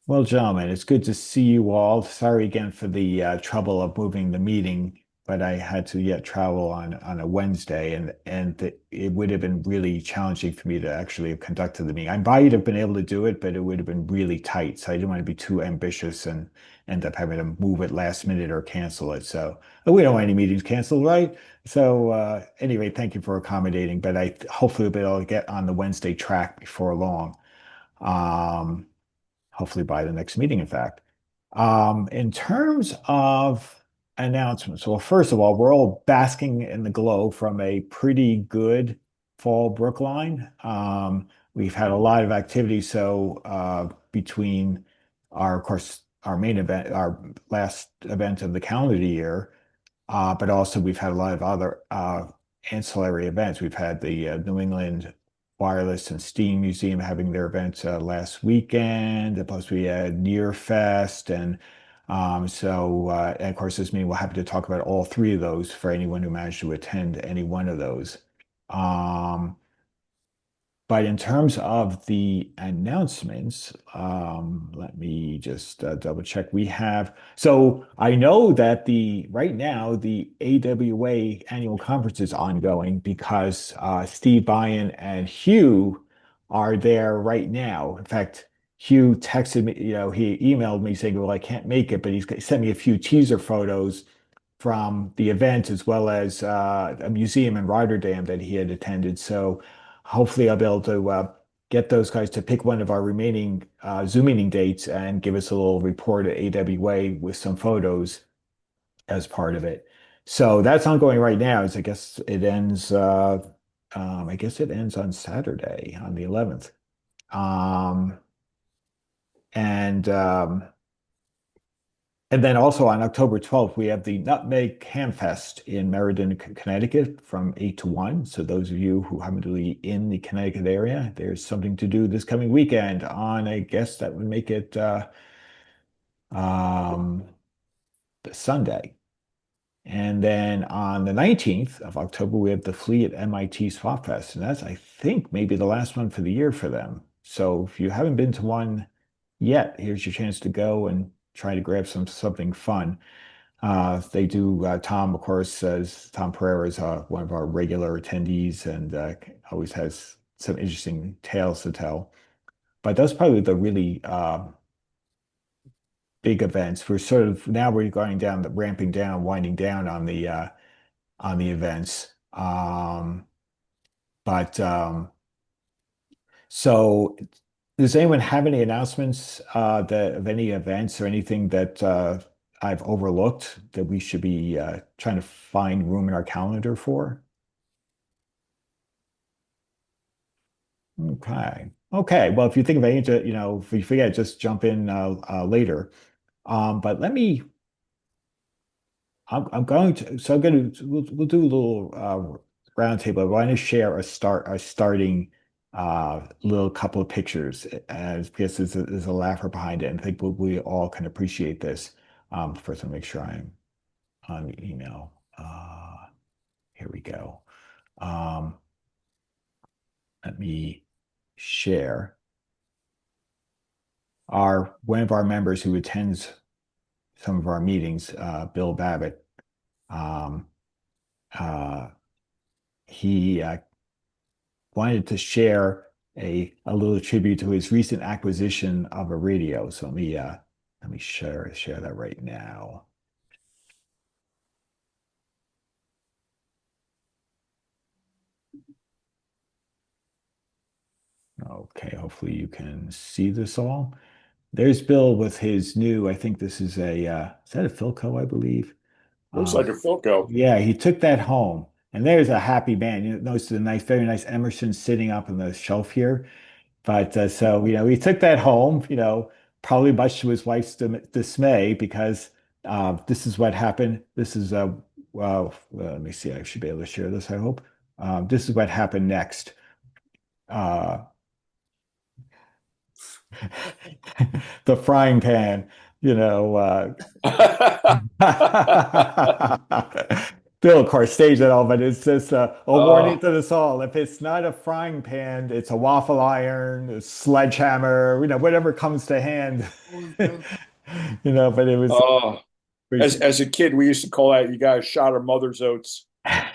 Well, gentlemen, it's good to see you all. Sorry again for the trouble of moving the meeting, but I had to yet travel on a Wednesday, and it would have been really challenging for me to actually have conducted the meeting. I might have been able to do it, but it would have been really tight. So I didn't want to be too ambitious and end up having to move it last minute or cancel it. So we don't want any meetings canceled, right? So anyway, thank you for accommodating, but I hopefully will be able to get on the Wednesday track before long. Um, Hopefully by the next meeting, in fact. In terms of announcements, well, first of all, we're all basking in the glow from a pretty good fall Brookline. We've had a lot of activity, so between of course, our main event, our last event of the calendar year, but also we've had a lot of other ancillary events. We've had the New England Wireless and Steam Museum having their events last weekend. Plus, we had Near Fest, and of course, this meeting we're happy to talk about all three of those for anyone who managed to attend any one of those. Um, but in terms of the announcements, let me just double check. So I know that the right now the AWA annual conference is ongoing because Steve Byan and Hugh are there right now. In fact, Hugh texted me, he emailed me saying, well, I can't make it, but he's sent me a few teaser photos from the event as well as a museum in Rotterdam that he had attended. So hopefully I'll be able to get those guys to pick one of our remaining Zoom meeting dates and give us a little report at AWA with some photos as part of it. So that's ongoing right now. I guess it ends. I guess it ends on Saturday, on the 11th. Um, and And then also on October 12th, we have the Nutmeg Hamfest in Meriden, Connecticut from 8 to 1. So those of you who happen to be in the Connecticut area, there's something to do this coming weekend on, I guess that would make it um, the Sunday. And then on the 19th of October, we have the Flea at MIT Swap Fest. And that's, I think, maybe the last one for the year for them. So if you haven't been to one yet, here's your chance to go and try to grab something fun. They do, Tom, of course, says Tom Pereira is one of our regular attendees and always has some interesting tales to tell. But that's probably the really big events. We're going down, ramping down, winding down on the events. But so does anyone have any announcements of any events or anything that I've overlooked that we should be trying to find room in our calendar for? Okay. Okay. Well, if you think of any, if you forget, just jump in later. But I'm going to, so I'm going to, we'll do a little round table. I want to share a starting little couple of pictures as because there's a laugher behind it, and I think we all can appreciate this. First, I'll make sure I'm on the email. Here we go. Um, Let me share one of our members who attends some of our meetings, Bill Babbitt. Um, uh, he wanted to share a little tribute to his recent acquisition of a radio. So let me share that right now. Okay, hopefully you can see this all. There's Bill with his new, I think this is that a Philco, I believe? Looks like a Philco. Yeah, he took that home. And there's a happy man. You notice the nice, very nice Emerson sitting up on the shelf here. But he took that home, probably much to his wife's dismay because this is what happened. Let me see. I should be able to share this, I hope. This is what happened next. Uh, the frying pan, you know. Bill, of course, staged it all, but it's just a warning Oh, to us all. If it's not a frying pan, it's a waffle iron, a sledgehammer, whatever comes to hand. But it was oh. pretty. As a kid, we used to call that you got a shot of mother's oats, a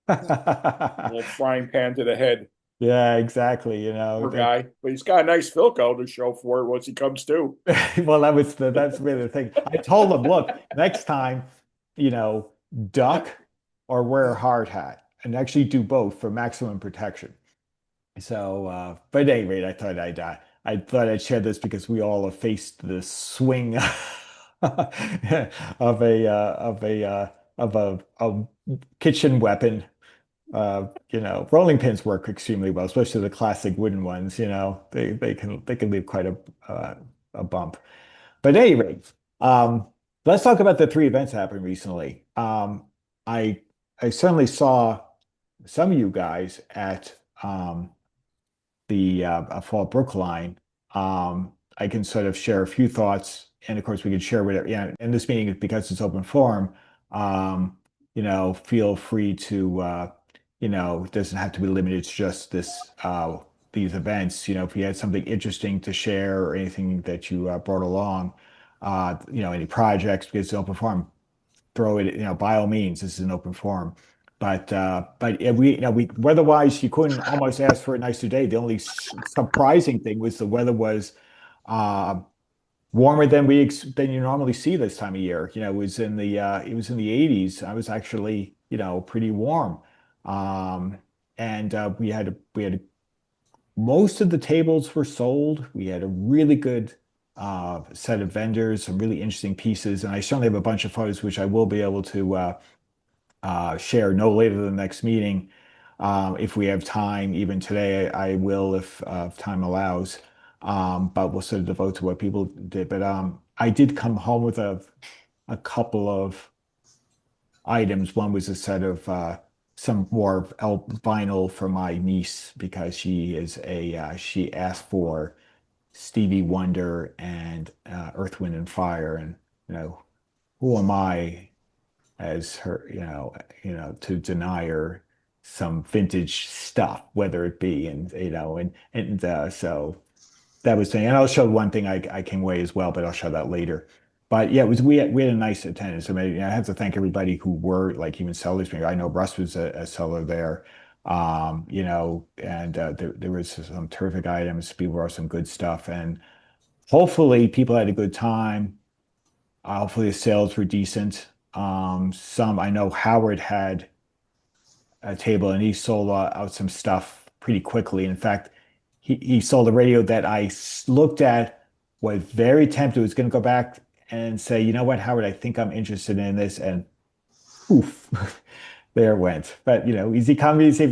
little frying pan to the head. Yeah, exactly. Poor guy, but he's got a nice Philco to show for it once he comes to. Well, that's really the thing. I told them, look, next time, you know, duck or wear a hard hat and actually do both for maximum protection. So, but at any rate, I thought I'd share this because we all have faced the swing of a kitchen weapon. Rolling pins work extremely well, especially the classic wooden ones. They can leave quite a bump. But at any rate, let's talk about the three events that happened recently. I I certainly saw some of you guys at the Fall Brookline. I can sort of share a few thoughts, and of course we can share whatever. Yeah, and this meeting is because it's open forum. Feel free to it doesn't have to be limited to just these events. If you had something interesting to share or anything that you brought along, any projects because it's open forum, throw it, by all means, this is an open forum. But yeah, we weather-wise, you couldn't almost ask for a nicer day. The only surprising thing was the weather was uh, warmer than you normally see this time of year. It was in the 80s. I was actually, pretty warm. Um, and we had most of the tables were sold. We had a really good set of vendors, some really interesting pieces, and I certainly have a bunch of photos which I will be able to share no later than the next meeting. If we have time, even today, I will if time allows. But we'll sort of devote to what people did. But I did come home with a couple of items. One was a set of some more vinyl for my niece because she asked for Stevie Wonder and Earth, Wind, and Fire, and who am I as her, to deny her some vintage stuff, whether it be, and so that was thing. And I'll show one thing I came away as well, but I'll show that later. But yeah, we had a nice attendance. I mean, I have to thank everybody who were like even sellers. I know Russ was a seller there. And there was some terrific items. People brought some good stuff, and hopefully people had a good time. Hopefully the sales were decent. I know Howard had a table and he sold out some stuff pretty quickly. In fact, he sold a radio that looked at, was very tempted, was going to go back and say, you know what, Howard, I think I'm interested in this, and poof, there it went. But easy companies, if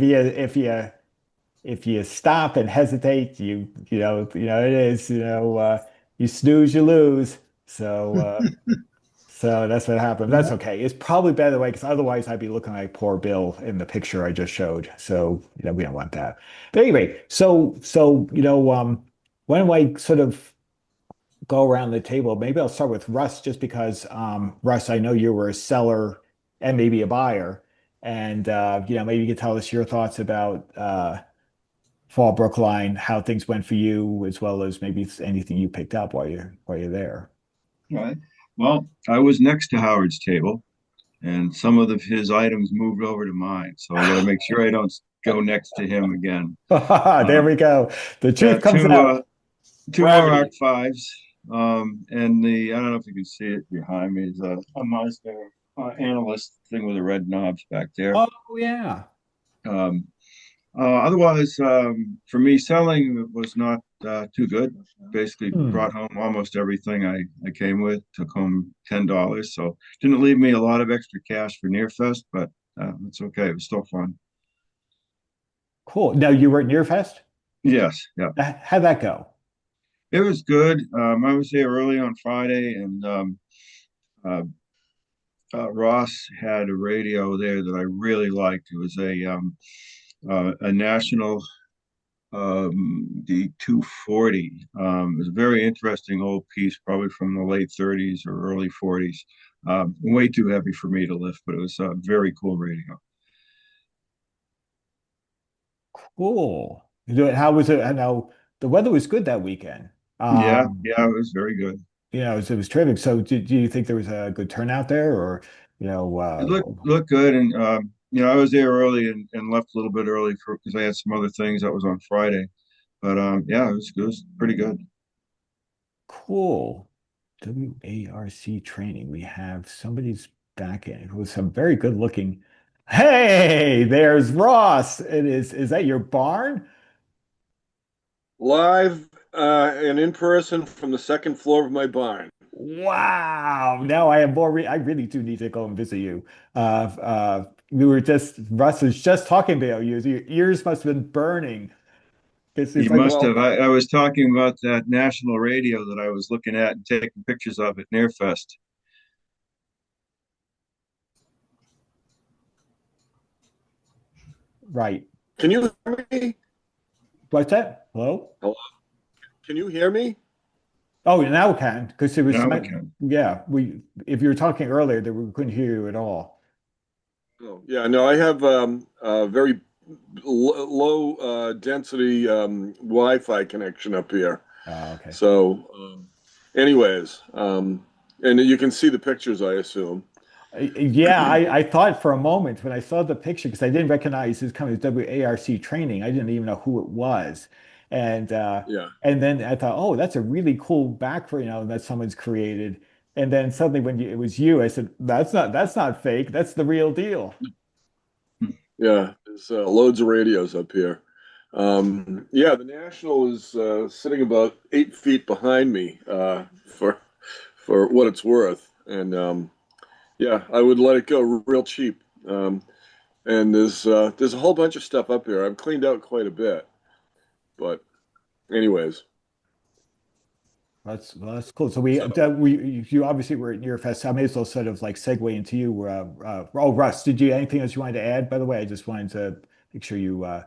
you stop and hesitate, it is, you snooze, you lose. So that's what happened. That's okay. It's probably better the way because otherwise I'd be looking like poor Bill in the picture I just showed. So we don't want that. But anyway, why don't I sort of go around the table? Maybe I'll start with Russ, just because Russ, I know you were a seller and maybe a buyer, and maybe you could tell us your thoughts about Fall Brookline, how things went for you, as well as maybe anything you picked up while you're there. All right. Well, I was next to Howard's table, and some of his items moved over to mine. So I got to make sure I don't go next to him again. There Um, we go. The yeah, truth comes out. two more Arc Gravity. Fives, and the I don't know if you can see it behind me is a Mazda analyst thing with the red knobs back there. Oh yeah. Um, Otherwise, for me, selling was not too good. Basically, Hmm. brought home almost everything I came with. Took home $10, so didn't leave me a lot of extra cash for Nearfest, but it's okay. It was still fun. Cool. Now you were at Nearfest? Yes, yeah, How'd that go? it was good. I was there early on Friday, and uh, Ross had a radio there that I really liked. It was a national the 240. It was a very interesting old piece, probably from the late 30s or early 40s. Way too heavy for me to lift, but it was a very cool radio. Cool. How was it? I know the weather was good that weekend. Yeah, Um, yeah, it was very good. it was terrific. So do you think there was a good turnout there or, you know, It looked good, and I was there early and left a little bit early for because I had some other things that was on Friday. But yeah, it was pretty good. cool. WARC training. We have somebody's back in with some very good looking. Hey, there's Ross. Is that your barn? Live and in person from the second floor of my barn. Wow. Now I have more I really do need to go and visit you. Russ was just talking about you. Your ears must have been burning. It's You like, must Well, have. I was talking about that national radio that I was looking at and taking pictures of at Nearfest. right. can you hear me? What's that? Hello? Hello? Can you hear me? Oh, now we can, because it was Now we my, can. yeah, if you were talking earlier, that we couldn't hear you at all. Oh, yeah, no, I have a very low density Wi-Fi connection up here. Okay. So, anyways, and you can see the pictures, I assume. Yeah, I thought for a moment when I saw the picture, because I didn't recognize his company, WARC training. I didn't even know who it was. And Yeah, and then I thought, oh, that's a really cool background, that someone's created. And then suddenly it was you, I said, that's not fake. That's the real deal. yeah, there's loads of radios up here. Yeah, the National is sitting about 8 feet behind me for what it's worth, and yeah, I would let it go real cheap. And there's a whole bunch of stuff up here. I've cleaned out quite a bit, but anyways, That's cool. So so you obviously were at your fest. I may as well sort of like segue into you. Oh, Russ, did you anything else you wanted to add? By the way, I just wanted to make sure you uh,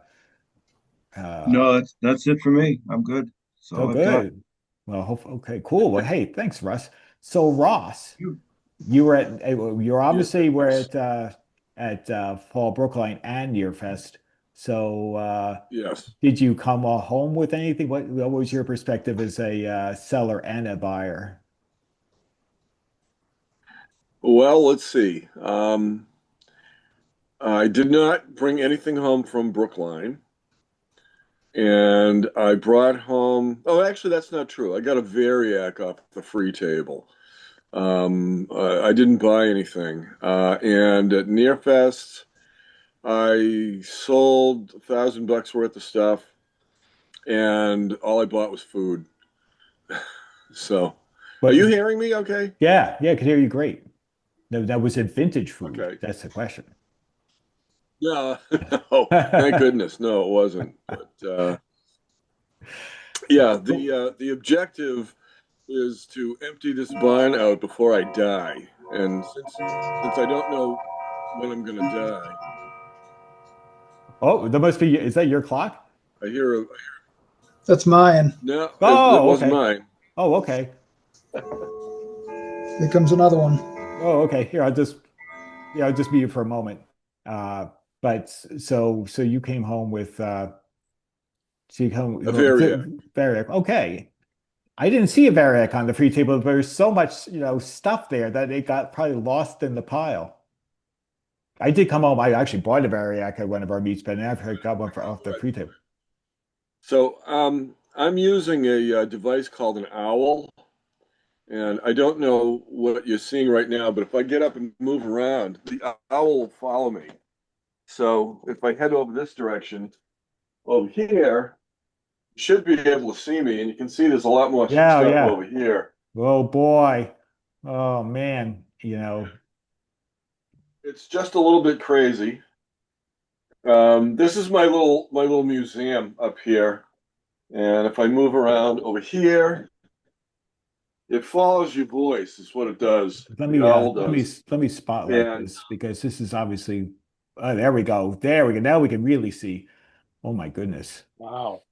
No, that's it for me. I'm good. That's oh, all I've got. good. Well, okay, cool. Well, hey, thanks, Russ. So, Ross, You. you're obviously were yes, at Fall Brookline and Nearfest. So, yes. did you come home with anything? What was your perspective as a seller and a buyer? Well, let's see. I did not bring anything home from Brookline, and I brought home. Oh, actually, that's not true. I got a Variac off the free table. I didn't buy anything. And at Nearfest, I sold $1,000 worth of stuff, and all I bought was food. So, are But you hearing me? Okay. yeah, I could hear you great. That was it vintage food? Okay. That's the question. No, no, thank goodness. No, it wasn't. But yeah, the objective is to empty this barn out before I die. And since I don't know when I'm gonna die, Oh, that must be, is that your clock? I hear a That's mine. no, it Oh, wasn't okay. mine. Oh, okay. Here comes another one. Oh, okay. Here, I'll just be you for a moment. Uh, but so you came home with so you come A well, Variac. Variac. Okay. I didn't see a Variac on the free table, but there's so much, stuff there that it got probably lost in the pile. I did come home. I actually bought a Variac at one of our meets, but I got one off the Good. free table. So I'm using a device called an owl, and I don't know what you're seeing right now, but if I get up and move around, the owl will follow me. So if I head over this direction, over here, you should be able to see me, and you can see there's a lot more Yeah, stuff yeah. over here. Oh boy. Oh man. It's just a little bit crazy. This is my little museum up here, and if I move around over here, it follows your voice, is what it does. Let The me owl let me does. let me spotlight And this because this is obviously there we go. There we go. Now we can really see. Oh my goodness. Wow.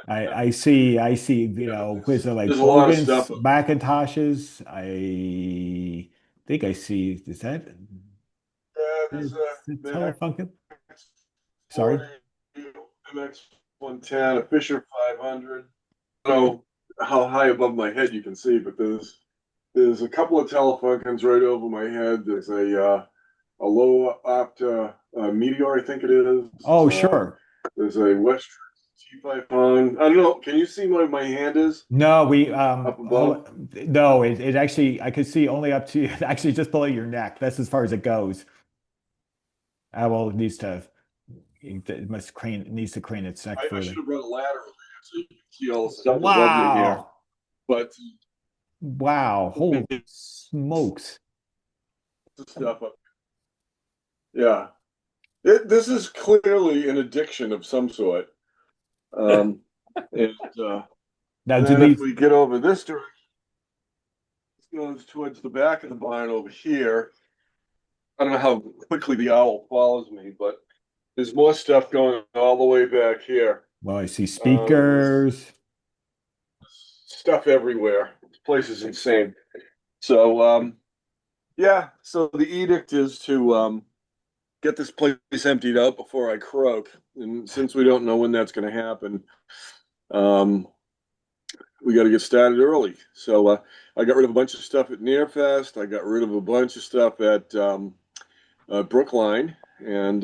I see, was it like There's a lot of Bogans, stuff. Macintoshes? I think I see, Yeah, is there's it the Telefunken? Sorry. MX40, MX110, a Fisher 500. I don't know how high above my head you can see, but there's a couple of Telefunkens right over my head. There's a low opta Meteor, I think it is. Oh, sure. There's a West T500. I don't know. Can you see what my hand is No, we up above? no, it actually I could see only up to actually just below your neck. That's as far as it goes. Well, it needs to it must crane it needs to crane its neck I should further. have brought a ladder over there so you can see all the stuff above you here. Wow. But Wow. Holy smokes. the stuff up. Yeah. This is clearly an addiction of some sort. Um, and, uh, Now, and do then if these we get over this direction, it goes towards the back of the barn over here. I don't know how quickly the owl follows me, but there's more stuff going all the way back here. well, I see There's speakers. stuff everywhere. This place is insane. So, yeah. So the edict is to get this place emptied out before I croak. And since we don't know when that's going to happen, um, we got to get started early. So I got rid of a bunch of stuff at Nearfest. I got rid of a bunch of stuff at Brookline, and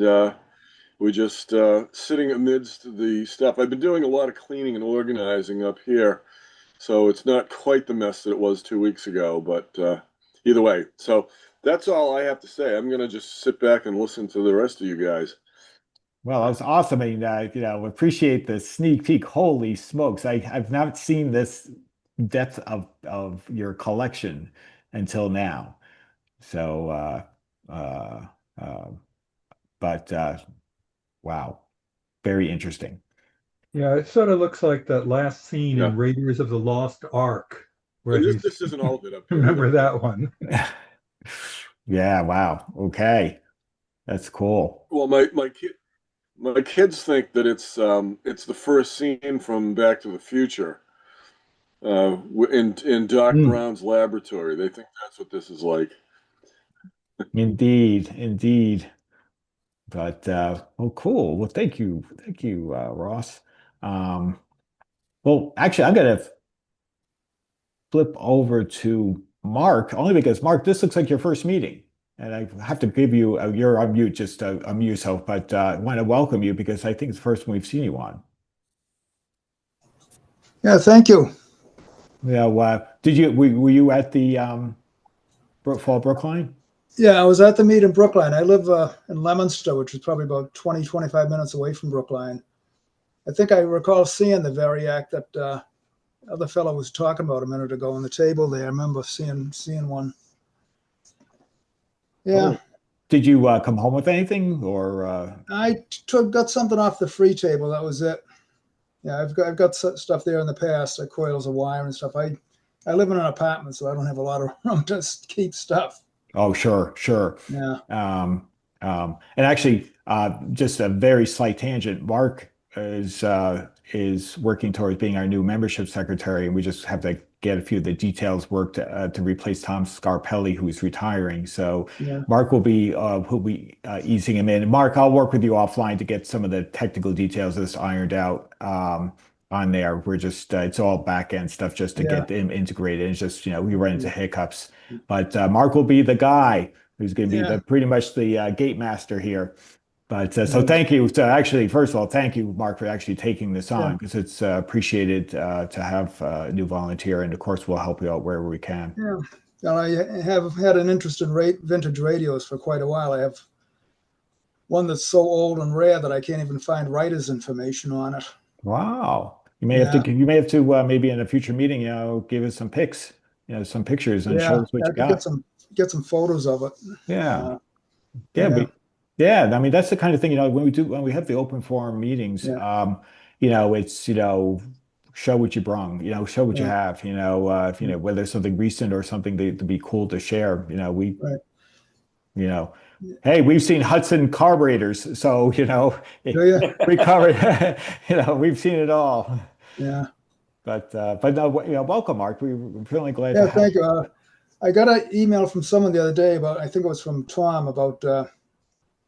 we're just sitting amidst the stuff. I've been doing a lot of cleaning and organizing up here, so it's not quite the mess that it was 2 weeks ago. But either way, so that's all I have to say. I'm gonna just sit back and listen to the rest of you guys. Well, that's awesome. I mean, appreciate the sneak peek. Holy smokes. I've not seen this depth of your collection until now. So, uh, uh, but wow, very interesting. Yeah, it sort of looks like that last scene Yeah, in Raiders of the Lost Ark, where and this he's this isn't all of it up here remember either. that one. Yeah, wow. Okay. That's cool. Well, my kids think that it's the first scene from Back to the Future in Doc Hmm. Brown's laboratory. They think that's what this is like. Indeed, indeed. But oh, cool. Well, thank you, Ross. Um, well, actually, I'm gonna flip over to Mark only because Mark, this looks like your first meeting, and I have to give you you're on mute, just unmute yourself. But I want to welcome you because I think it's the first one we've seen you on. Yeah, thank you. Yeah. Were you at the Fall Brookline? Yeah, I was at the meet in Brookline. I live in Leominster, which is probably about 20, 25 minutes away from Brookline. I think I recall seeing the Variac that other fellow was talking about a minute ago on the table there. I remember seeing one. Yeah, Oh. Did you come home with anything or got something off the free table. That was it. Yeah, I've got stuff there in the past, like coils of wire and stuff. I live in an apartment, so I don't have a lot of room to keep stuff. Oh, sure, sure. Yeah. And actually, just a very slight tangent. Mark is working towards being our new membership secretary, and we just have to get a few of the details worked to replace Tom Scarpelli, who's retiring. So Yeah. Mark will be easing him in. And Mark, I'll work with you offline to get some of the technical details of this ironed out. On there, we're just it's all back end stuff just to Yeah. get them integrated. It's just we run into hiccups, but Mark will be the guy who's going to be Yeah. pretty much the gate master here. But so Yeah. thank you. So actually, first of all, thank you, Mark, for actually taking this Yeah. on because it's appreciated to have a new volunteer, and of course, we'll help you out wherever we can. Yeah. And I have had an interest in vintage radios for quite a while. I have one that's so old and rare that I can't even find writer's information on it. Wow. Yeah. You may have to maybe in a future meeting, give us some pics, some pictures and show Yeah. us what I you could got. get some photos of it. Yeah. Uh, Yeah, yeah. yeah, I mean that's the kind of thing, when we have the open forum meetings, Yeah. it's, show what you brung, show what you Yeah. have, if, whether it's something recent or something to be cool to share, Right. you know, hey, we've seen Hudson carburetors, so, Do you? we covered, we've seen it all. Yeah. But no, welcome, Mark. We're really glad to Yeah. have Thank you. you. I got an email from someone the other day about, I think it was from Tom, about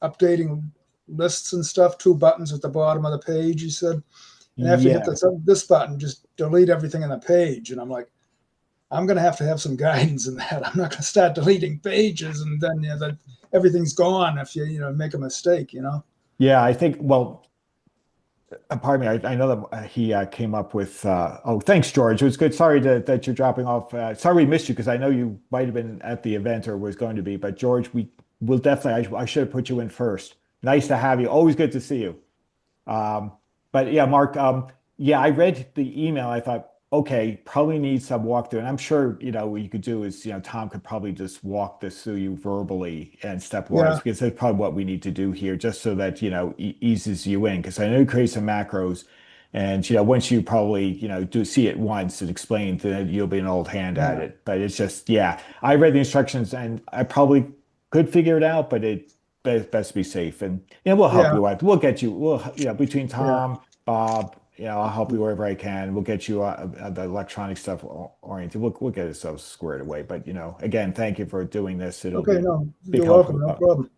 updating lists and stuff. 2 buttons at the bottom of the page, he said. And after you hit Yeah. this button, just delete everything in the page. And I'm like, I'm going to have some guidance in that. I'm not going to start deleting pages and then then everything's gone if you make a mistake. Yeah, I think, well, pardon me, I know that he came up with, oh, thanks, George. It was good. Sorry that you're dropping off. Sorry we missed you because I know you might have been at the event or was going to be. But George, we will definitely, I should have put you in first. Nice to have you. Always good to see you. Um, but yeah, Mark, yeah, I read the email. I thought, okay, probably needs some walkthrough. And I'm sure, what you could do is, Tom could probably just walk this through you verbally and stepwise, Yeah. because that's probably what we need to do here, just so that, eases you in. Because I know you create some macros. And, once you probably, do see it once and explain, then you'll be an old hand at Yeah. it. But it's just, yeah, I read the instructions and I probably could figure it out, but best be safe. And we'll help Yeah. you out. We'll get you. We'll between Yeah. Tom, Bob, I'll help you wherever I can. We'll get you the electronic stuff oriented. We'll get ourselves squared away. But again, thank you for doing this. It'll Okay. be No, big you're help. welcome. No problem.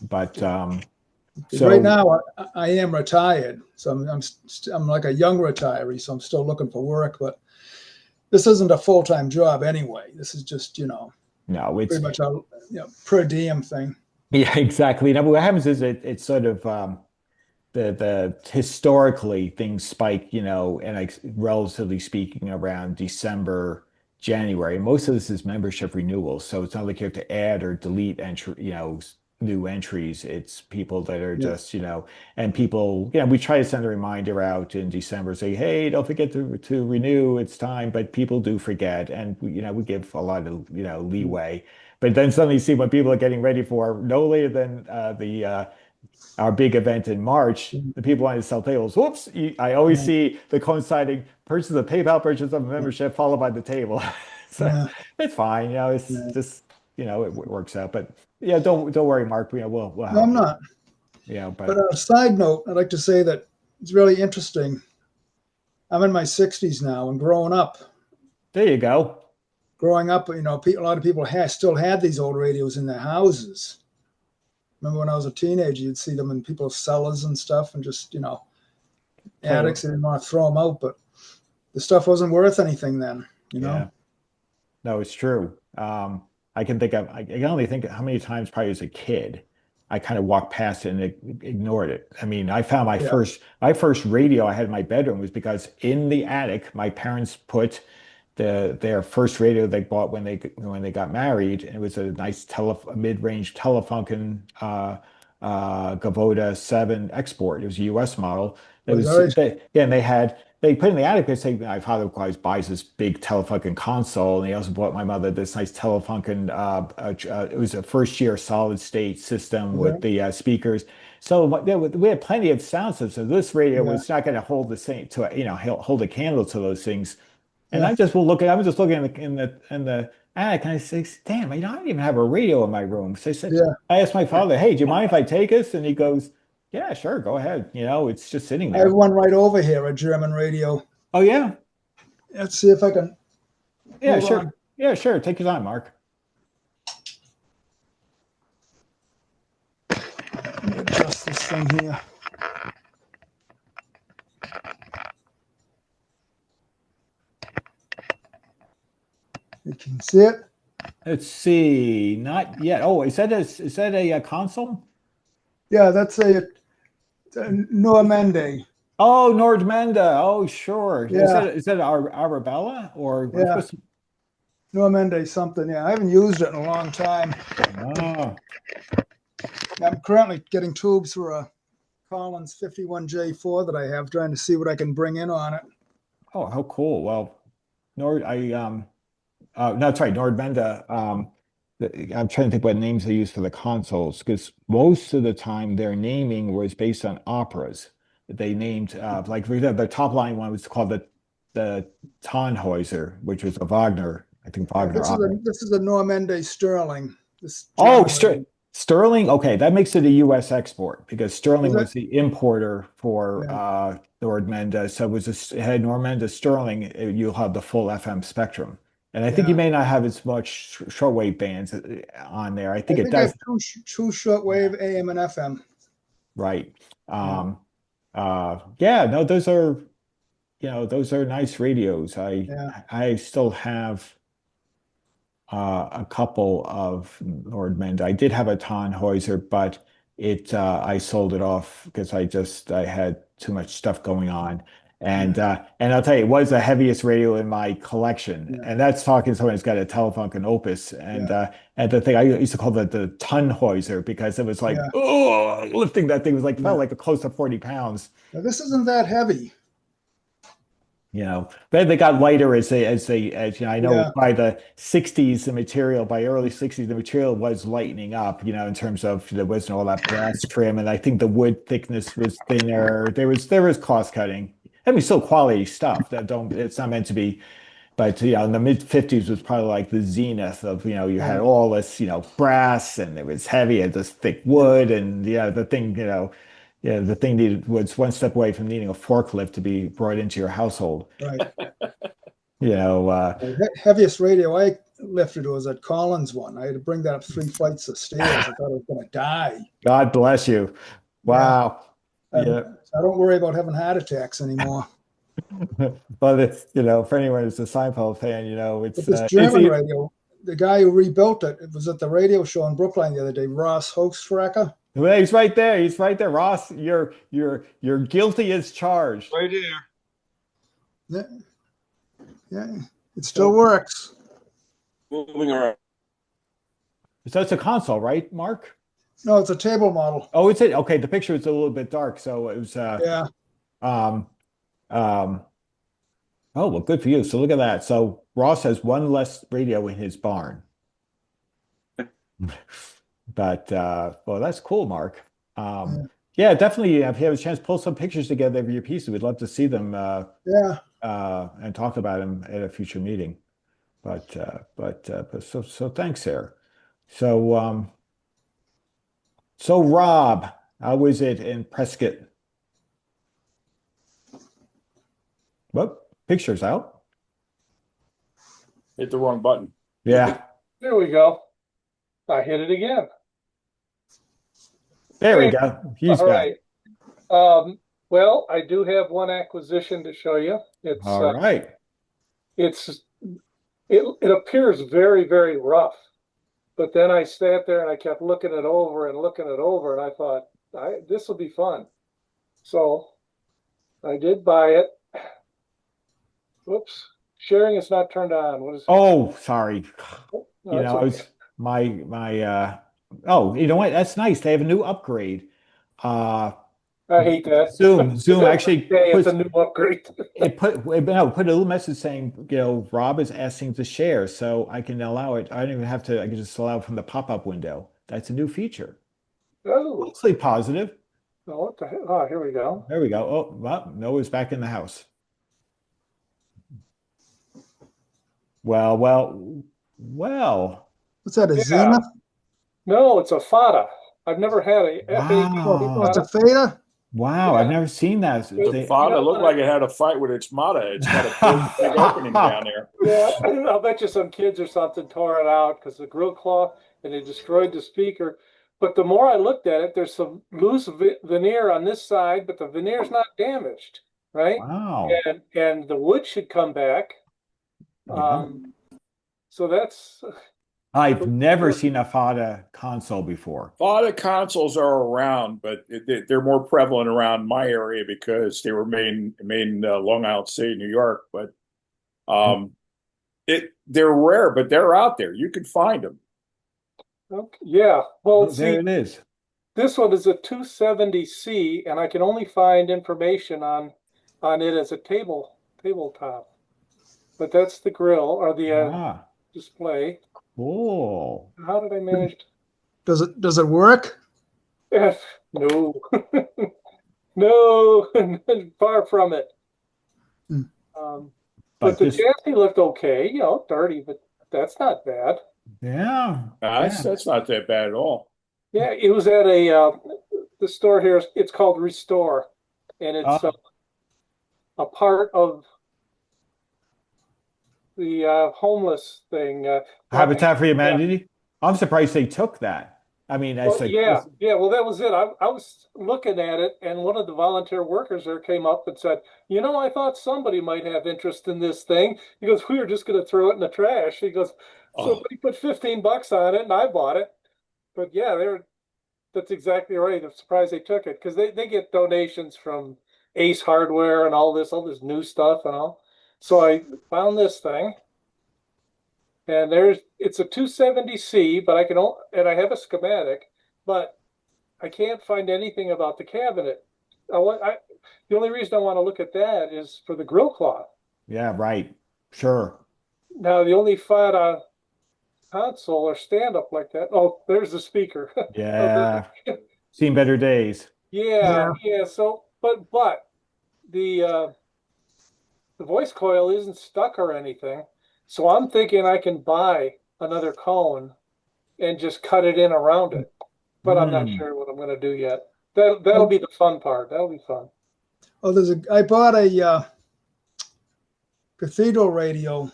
But Because right so now I am retired, so I'm like a young retiree, so I'm still looking for work. But this isn't a full-time job anyway. This is just no, it's pretty much a per diem thing. yeah, exactly. Now, what happens is it's sort of the historically things spike, and like relatively speaking around December, January. Most of this is membership renewals, so it's not like you have to add or delete entry, new entries. It's people that are Yeah. just, and people, we try to send a reminder out in December, say, hey, don't forget to renew, it's time, but people do forget, and we give a lot of, leeway. But then suddenly you see what people are getting ready for no later than the our big event in March, the people wanting to sell tables. Whoops! I always Yeah. see the coinciding purchase of PayPal purchase of a membership followed by the table. So Yeah. it's fine. It's Yeah. just it works out. But yeah, don't worry, Mark. We'll No, I'm help you. not. But But on a side note, I'd like to say that it's really interesting. I'm in my 60s now, and there you go. a lot of people still had these old radios in their houses. Remember when I was a teenager, you'd see them in people's cellars and stuff, and just Play. attics. They didn't want to throw them out, but the stuff wasn't worth anything then. Yeah. No, it's true. I can only think how many times probably as a kid I kind of walked past it and ignored it. I mean, I found Yeah. my first radio I had in my bedroom was because in the attic my parents put their first radio they bought when they got married, and it was a nice mid-range Telefunken Gavoda 7 Export. It was a US model. It Was was always yeah, and they put in the attic. They say my father always buys this big Telefunken console, and he also bought my mother this nice Telefunken. It was a first year solid state system with okay. the speakers. So we had plenty of sound systems. So this radio Yeah. was not going to hold the same to hold a candle to those things. And Yeah. I was just looking in the attic, and I say, damn, I don't even have a radio in my room. So Yeah. I asked my father, hey, do you mind if I take this? And he goes, yeah, sure, go ahead. It's just sitting I have there. one right over here, a German radio. Oh yeah. Let's see if I can Yeah, hold sure. on. Yeah, sure. Take your time, Mark. Let me adjust this thing here. You can see it. Let's see. Not yet. Oh, is that a console? Yeah, that's a Normande. Oh, Nordmenda. Oh, sure. Yeah. Is that Arabella or I'm Yeah. supposed to? Normande something. Yeah, I haven't used it in a long time. Oh, I'm currently getting tubes for a Collins 51J4 that I have, trying to see what I can bring in on it. oh, how cool. Well, Nord, no, that's right, Nordmenda. I'm trying to think what names they use for the consoles because most of the time their naming was based on operas. They named like for example, the top line one was called the Tannhäuser, which was a Wagner, I think Yeah, Wagner opera. this is a Normande Sterling. This Oh, German radio. Sterling, okay, that makes it a U.S. export because Sterling Is it? was the importer for Yeah, Nord Menda. So it had Nord Menda Sterling, you'll have the full FM spectrum. And I think you yeah. may not have as much shortwave bands on there. I I think it think I have does, two shortwave AM and FM. right? Yeah, Yeah, no, those are nice radios. yeah, I still have a couple of Lord Mend. I did have a Tannhäuser, but I sold it off because I had too much stuff going on. yeah, And I'll tell you, it was the heaviest radio in my collection. yeah, And that's talking to someone who's got a Telefunken Opus. yeah, And the thing I used to call it the Tannhäuser because it was like, yeah, oh, lifting that thing was like yeah. felt like close to 40 pounds. Now, this isn't that heavy. But they got lighter as I know Yeah, by the 60s by early 60s the material was lightening up, in terms of there wasn't all that brass trim, and I think the wood thickness was thinner. There was cost cutting. I mean, still quality stuff that don't it's not meant to be, but in the mid 50s was probably like the zenith of, you had right. all this, brass, and it was heavy and this thick Yeah, wood, and the thing, the thing was one step away from needing a forklift to be brought into your household. right. You know, The heaviest radio I lifted was at Collins one. I had to bring that up 3 flights of stairs. I thought I was going to die. God bless you. Yeah, Wow. Yeah. I don't worry about having heart attacks anymore. But for anyone who's a Seinfeld fan, But it's this German radio, the guy who rebuilt it, it was at the radio show in Brookline the other day, Ross Hochstracker. well, he's right there. He's right there. Ross, you're guilty as charged. Right here. Yeah, yeah, it still works. Moving around. So it's a console, right, Mark? No, it's a table model. Oh, it's it. Okay, the picture is a little bit dark, so it was Yeah, um um oh well, good for you. So look at that. So Ross has one less radio in his barn. But well, that's cool, Mark. yeah, Yeah, definitely. If you have a chance, pull some pictures together of your pieces. We'd love to see them yeah. and talk about them at a future meeting. But so thanks, there. So so Rob, how was it in Prescott? Well, pictures out. Hit the wrong button. Yeah, There we go. I hit it again. there we go. He's All back. right. Well, I do have one acquisition to show you. It's All right. it's it appears very, very rough. But then I sat there and I kept looking it over and looking it over, and I thought, this will be fun. So I did buy it. Whoops. Sharing is not turned on. What is it? Oh, sorry. No, You it's know, I okay. was oh, you know what? That's nice. They have a new upgrade. Uh I hate that. Zoom actually Hey, it's puts a new upgrade. put a little message saying, Rob is asking to share, so I can allow it. I don't even have to, I can just allow it from the pop-up window. That's a new feature. Oh, Mostly positive. what the hell? Oh, here we go. There we go. Oh, well, Noah's back in the house. Well. What's that, a Yeah. Zenith? No, it's a FATA. I've never had a Wow. It's a Feta? Wow, I've never seen that. The Fada looked like it had a fight with its Mata. It's got a big opening down there. Yeah, I'll bet you some kids or something tore it out because the grill cloth and they destroyed the speaker. But the more I looked at it, there's some loose veneer on this side, but the veneer's not damaged, right? Wow. And the wood should come back. Yeah. So that's I've never seen a FATA console before. Fada consoles are around, but they're more prevalent around my area because they were made in Long Island City, New York. But they're rare, but they're out there. You can find them. okay. Yeah. Well, see, There it is. this one is a 270C, and I can only find information on it as a tabletop. But that's the grill or the Ah, display. cool. How did I manage? Does it work? No, no, far from it. Hmm. But the this, chassis looked okay, dirty, but that's not bad. yeah. That's not that bad at all. Yeah, it was at the store here. It's called Restore, and it's Oh, a part of the homeless thing. Habitat for Yeah. Humanity. I'm surprised they took that. I mean, it's Well, like, yeah, yeah. Well, that was it. I was looking at it, and one of the volunteer workers there came up and said, I thought somebody might have interest in this thing." He goes, "We were just going to throw it in the trash." He goes, "So Oh, he put 15 bucks on it, and I bought it." But yeah, that's exactly right. I'm surprised they took it because they get donations from Ace Hardware and all this new stuff and all. So I found this thing, and it's a 270C, but and I have a schematic, but I can't find anything about the cabinet. The only reason I want to look at that is for the grill cloth. yeah, right. Sure. Now, the only FATA console or stand up like that. Oh, there's the speaker. Oh, Yeah. Seen better days. yeah, Yeah. yeah. So, but the uh, the voice coil isn't stuck or anything. So I'm thinking I can buy another cone and just cut it in around it. But I'm not Hmm. sure what I'm going to do yet. That'll be the fun part. That'll be fun. Oh, I bought a cathedral radio,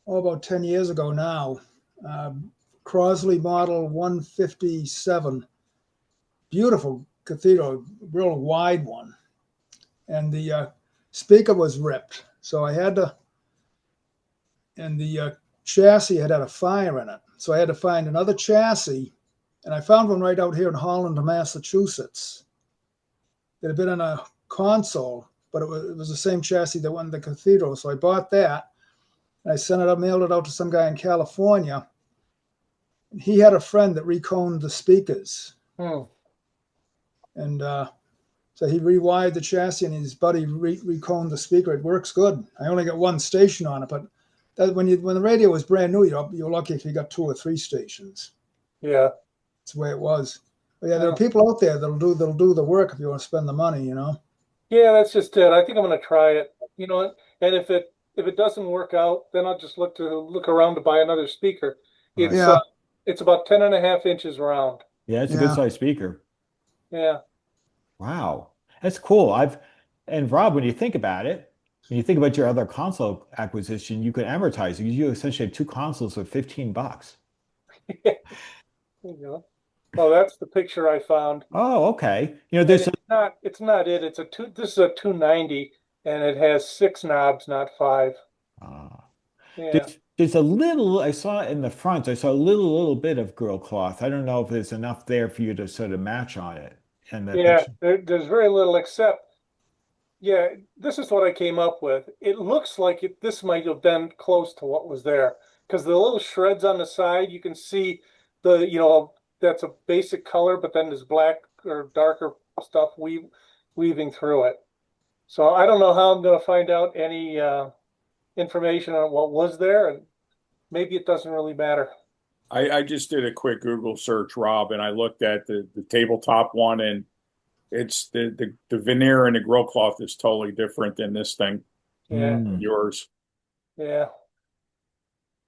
about 10 years ago now. Uh, Crosley model 157. Beautiful cathedral, real wide one. And the speaker was ripped. So I had to, and the chassis had a fire in it. So I had to find another chassis. And I found one right out here in Holland, Massachusetts. It had been in a console, but it was the same chassis that went in the cathedral. So I bought that. And I sent it up, mailed it out to some guy in California. And he had a friend that reconed the speakers. Hmm. And so he rewired the chassis and his buddy reconed the speaker. It works good. I only got one station on it, but when the radio was brand new, you're lucky if you got two or three stations. Yeah. That's the way it was. But yeah, there are Yeah. people out there that'll do the work if you want to spend the money. Yeah, that's just it. I think I'm going to try it. And if it doesn't work out, then I'll just look around to buy another speaker. Right. It's Yeah, it's about 10.5 inches round. Yeah, it's a good yeah. sized speaker. Yeah. Wow. That's cool. And Rob, when you think about it, when you think about your other console acquisition, you could amortize it. You essentially have two consoles for 15 bucks. You know. Oh, that's the picture I found. Oh, okay. And There's it's not it. This is a 290 and it has 6 knobs, not 5. uh, Yeah. there's a little I saw in the front. I saw a little bit of grill cloth. I don't know if there's enough there for you to sort of match on it. And the Yeah, picture. there's very little except, yeah, this is what I came up with. It looks like this might have been close to what was there because the little shreds on the side, you can see that's a basic color, but then there's black or darker stuff weaving through it. So I don't know how I'm going to find out any information on what was there, and maybe it doesn't really matter. I just did a quick Google search, Rob, and I looked at the tabletop one, and it's the veneer and the grill cloth is totally different than this thing, Yeah, Mm, yours. yeah.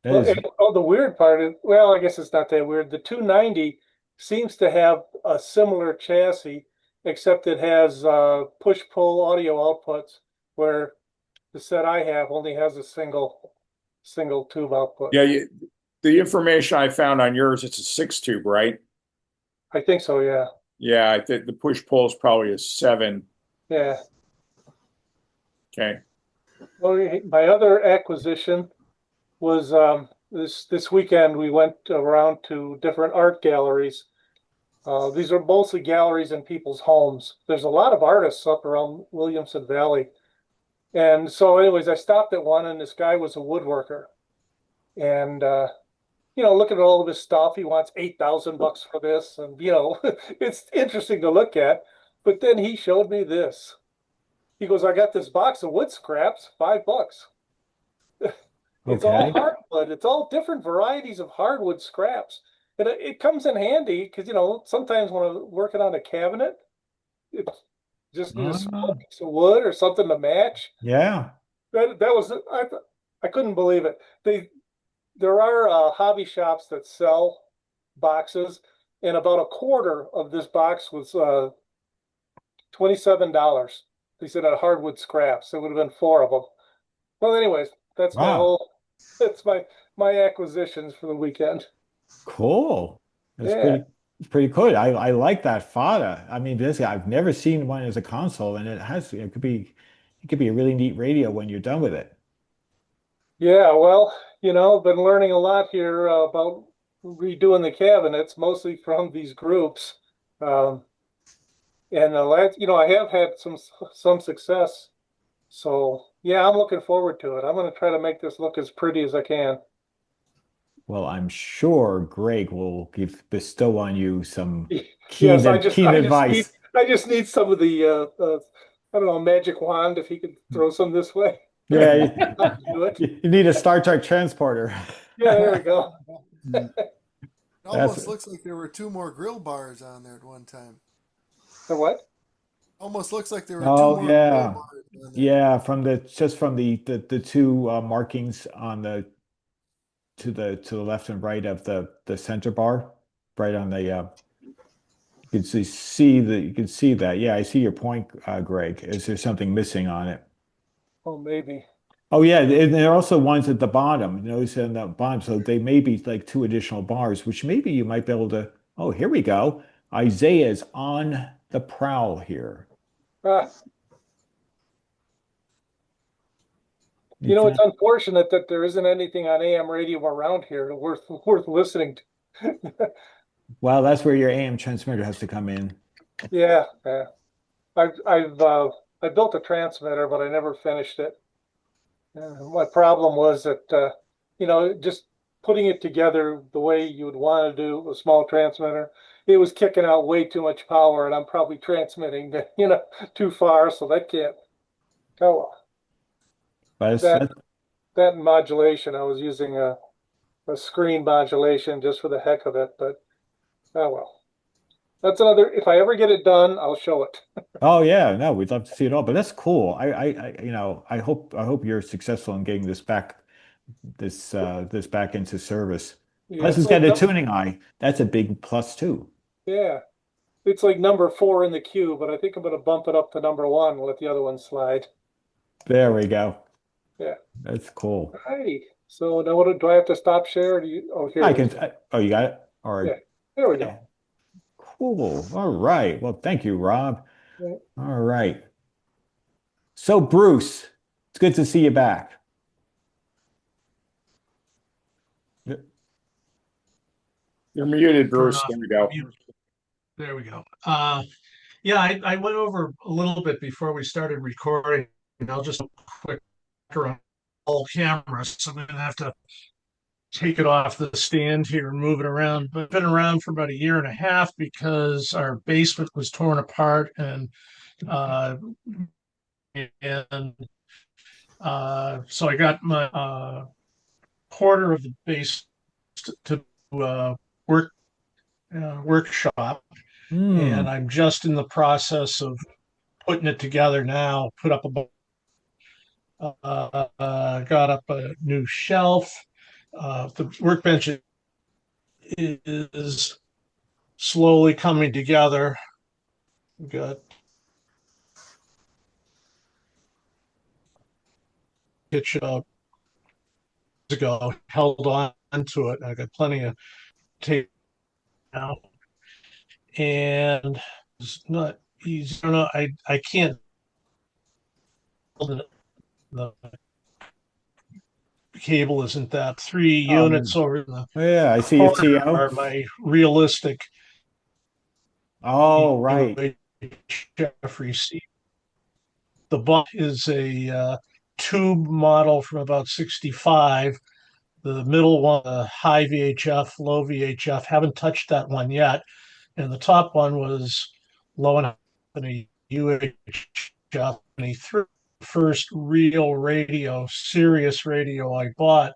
that Well, is, the weird part is, well, I guess it's not that weird. The 290 seems to have a similar chassis, except it has push-pull audio outputs, where the set I have only has a single tube output. Yeah, the information I found on yours, it's a 6 tube, right? I think so, yeah. Yeah, I think the push pull is probably a 7. Yeah. Okay. Well, my other acquisition was this weekend we went around to different art galleries. These are mostly galleries in people's homes. There's a lot of artists up around Williamson Valley. And so anyways, I stopped at one and this guy was a woodworker. And looking at all of his stuff, he wants 8,000 bucks for this. And it's interesting to look at. But then he showed me this. He goes, "I got this box of wood scraps, $5." It's all okay. hardwood. It's all different varieties of hardwood scraps. And it comes in handy because, sometimes when I'm working on a cabinet, it just need a small Ah, piece of wood or something to match. yeah. That was I couldn't believe it. There are hobby shops that sell boxes, and about a quarter of this box was $27. They said at hardwood scraps. It would have been four of them. Well, anyways, Wow, that's my acquisitions for the weekend. cool. That's Yeah. pretty cool. I like that fodder. I mean, basically, I've never seen one as a console, and it could be a really neat radio when you're done with it. Yeah, well, been learning a lot here about redoing the cabinets, mostly from these groups. Um, and I have had some success. So yeah, I'm looking forward to it. I'm going to try to make this look as pretty as I can. Well, I'm sure Greg will bestow on you some Yes, keen advice. I just need some of the I don't know, magic wand if he could throw some this way. Yeah, I'll do it. you need a Star Trek transporter. Yeah, there we go. It That's almost looks like there were two more grill bars on there at one time. The what? Almost looks like there were two oh more grill yeah. bars on there. Yeah, from the two markings on the to the left and right of the center bar, right on the you can you can see that. Yeah, I see your point, Greg. Is there something missing on it? Oh, maybe. Oh yeah, and there are also ones at the bottom. You notice in the bottom, so they may be like two additional bars, which maybe you might be able to. Oh, here we go. Isaiah is on the prowl here. Ah, In it's fact, unfortunate that there isn't anything on AM radio around here worth listening to. well, that's where your AM transmitter has to come in. Yeah, yeah. I built a transmitter, but I never finished it. My problem was that just putting it together the way you would want to do a small transmitter, it was kicking out way too much power, and I'm probably transmitting too far, so that can't. Oh well. But That that modulation, I was using a screen modulation just for the heck of it, but oh well. That's another. If I ever get it done, I'll show it. oh yeah, no, we'd love to see it all. But that's cool. I hope you're successful in getting this back into service. Yeah, Plus, it's it's got like a tuning eye. That's a big plus too. yeah, it's like number four in the queue, but I think I'm going to bump it up to number one and let the other one slide. There we go. Yeah. That's cool. Hey, so now do I have to stop share? Or do you? Oh, here I it can. is. Oh, you got it. All right. Yeah, there we go. Cool. All right. Well, thank you, Rob. Yeah. All right. So, Bruce, it's good to see you back. You're muted, Bruce. There we go. There we go. Yeah, I went over a little bit before we started recording. I'll just quick around all cameras. So I'm going to have to take it off the stand here and move it around. But I've been around for about a year and a half because our basement was torn apart uh, and so I got my quarter of the base to work workshop, and I'm just in the process of putting it together now. Put up got up a new shelf. The workbench is slowly coming together. Got hitch ago, held on to it. I got plenty of tape now, and it's not easy. I don't know. I can't. The cable isn't that. Three units over in the Yeah, I see a corner TO. are my realistic Oh, right. Jeffrey C. The bump is a tube model from about 65. The middle one, high VHF, low VHF. Haven't touched that one yet. And the top one was low and a UHF. And he threw the first real radio, serious radio I bought,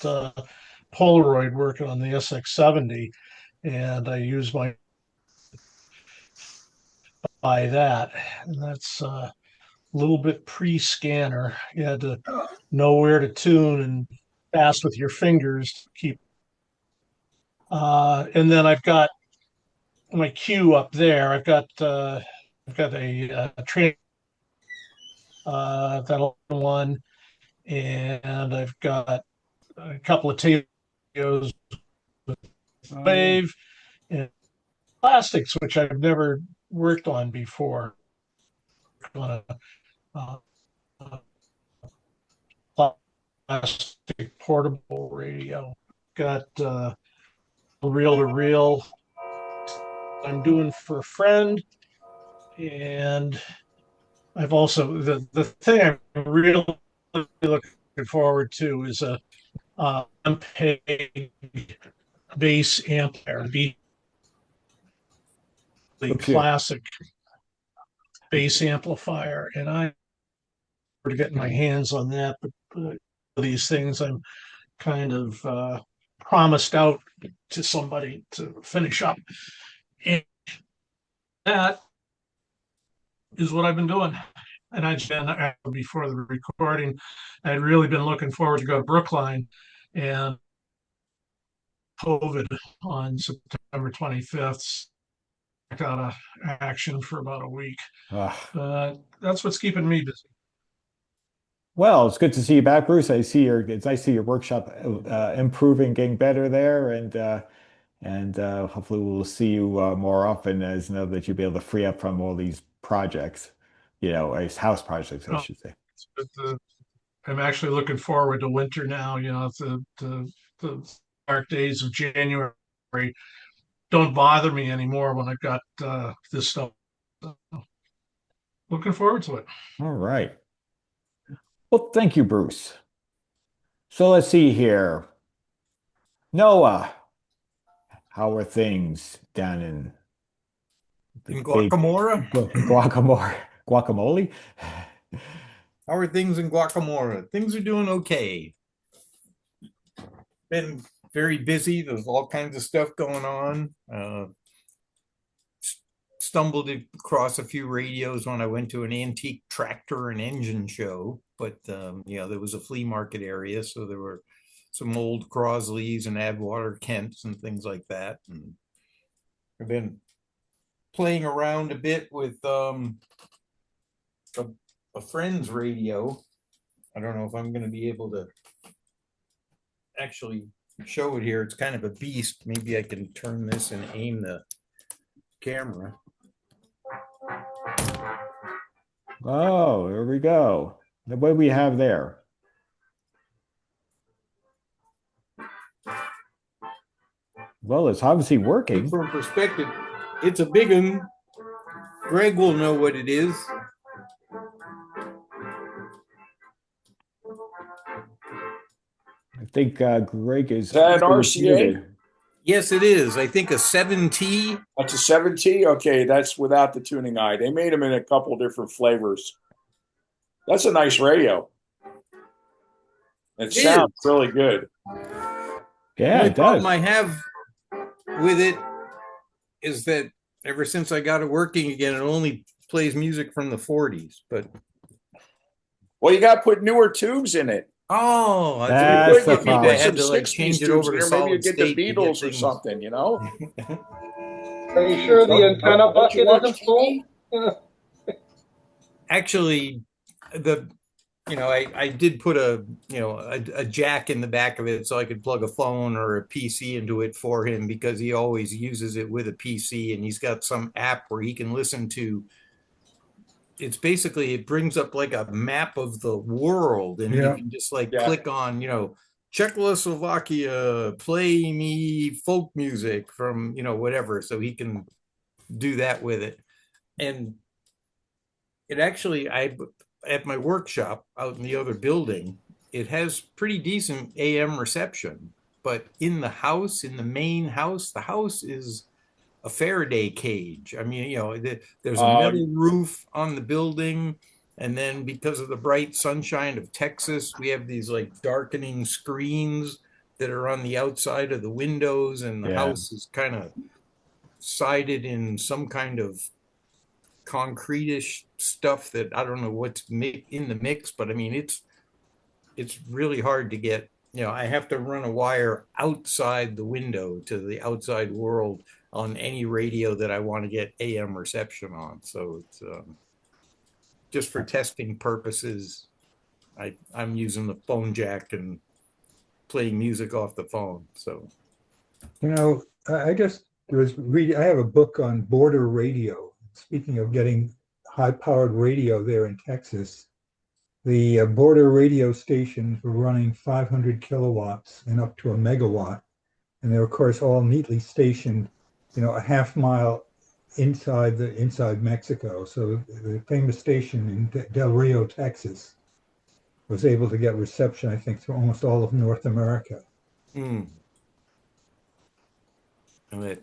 Polaroid working on the SX70. And I used my by that. And that's a little bit pre-scanner. You had to know where to tune and fast with your fingers to keep And then I've got my queue up there. I've got a train that'll one, and I've got a couple of Teos with wave and plastics, which I've never worked on before. On a plastic portable radio. Got reel to reel I'm doing for a friend, and I've also the thing I'm really looking forward to is a Ampeg bass amplifier, the Oops, yeah. classic bass amplifier, and I'm getting my hands on that. But these things I'm kind of promised out to somebody to finish up, and that is what I've been doing. And I'd been before the recording, I'd really been looking forward to go to Brookline, and COVID on September 25th out of action for about a week. That's what's keeping me busy. Well, it's good to see you back, Bruce. It's nice to see your workshop improving, getting better there, and hopefully we'll see you more often as now that you'll be able to free up from all these projects, as house projects, I should say. I'm actually looking forward to winter now. The dark days of January don't bother me anymore when I've got this stuff. So, looking forward to it. All right. Well, thank you, Bruce. So let's see here. Noah, how are things down in Guacamora? Guacamole? How are things in Guacamora? Things are doing okay. Been very busy. There's all kinds of stuff going on. Stumbled across a few radios when I went to an antique tractor and engine show, but there was a flea market area, so there were some old Crosleys and Adwater Kents and things like that. And I've been playing around a bit with a friend's radio. I don't know if I'm going to be able to actually show it here. It's kind of a beast. Maybe I can turn this and aim the camera. Oh, there we go. What do we have there? Well, it's obviously working. From perspective, it's a big one. Greg will know what it is. I think Greg is that RCA? Yes, it is. I think a 7T. That's a 7T? Okay, that's without the tuning eye. They made them in a couple different flavors. That's a nice radio. It sounds really good. Yeah, it does. The problem I have with it is that ever since I got it working again, it only plays music from the 40s. But well, you got to put newer tubes in it. Oh, that's the problem. I had to like change it over to solid maybe you get the state Beatles or something, Are you sure the antenna bucket isn't full? Actually, I did put a jack in the back of it so I could plug a phone or a PC into it for him, because he always uses it with a PC, and he's got some app where he can listen to. It's basically, it brings up like a map of the world, and you can just click on, Czechoslovakia, play me folk music from, whatever. So he can do that with it. And it actually, at my workshop out in the other building, it has pretty decent AM reception, but in the house, in the main house, the house is a Faraday cage. I mean, there's a metal roof on the building, and then because of the bright sunshine of Texas, we have these like darkening screens that are on the outside of the windows, and the house is kind of sided in some kind of concrete-ish stuff that I don't know what's in the mix, but I mean, it's really hard to get I have to run a wire outside the window to the outside world on any radio that I want to get AM reception on. So it's just for testing purposes. I'm using the phone jack and playing music off the phone. So I just was reading, I have a book on border radio. Speaking of getting high-powered radio there in Texas, the border radio stations were running 500 kilowatts and up to a megawatt. And they're, of course, all neatly stationed, a half mile inside Mexico. So the famous station in Del Rio, Texas, was able to get reception, I think, through almost all of North America. And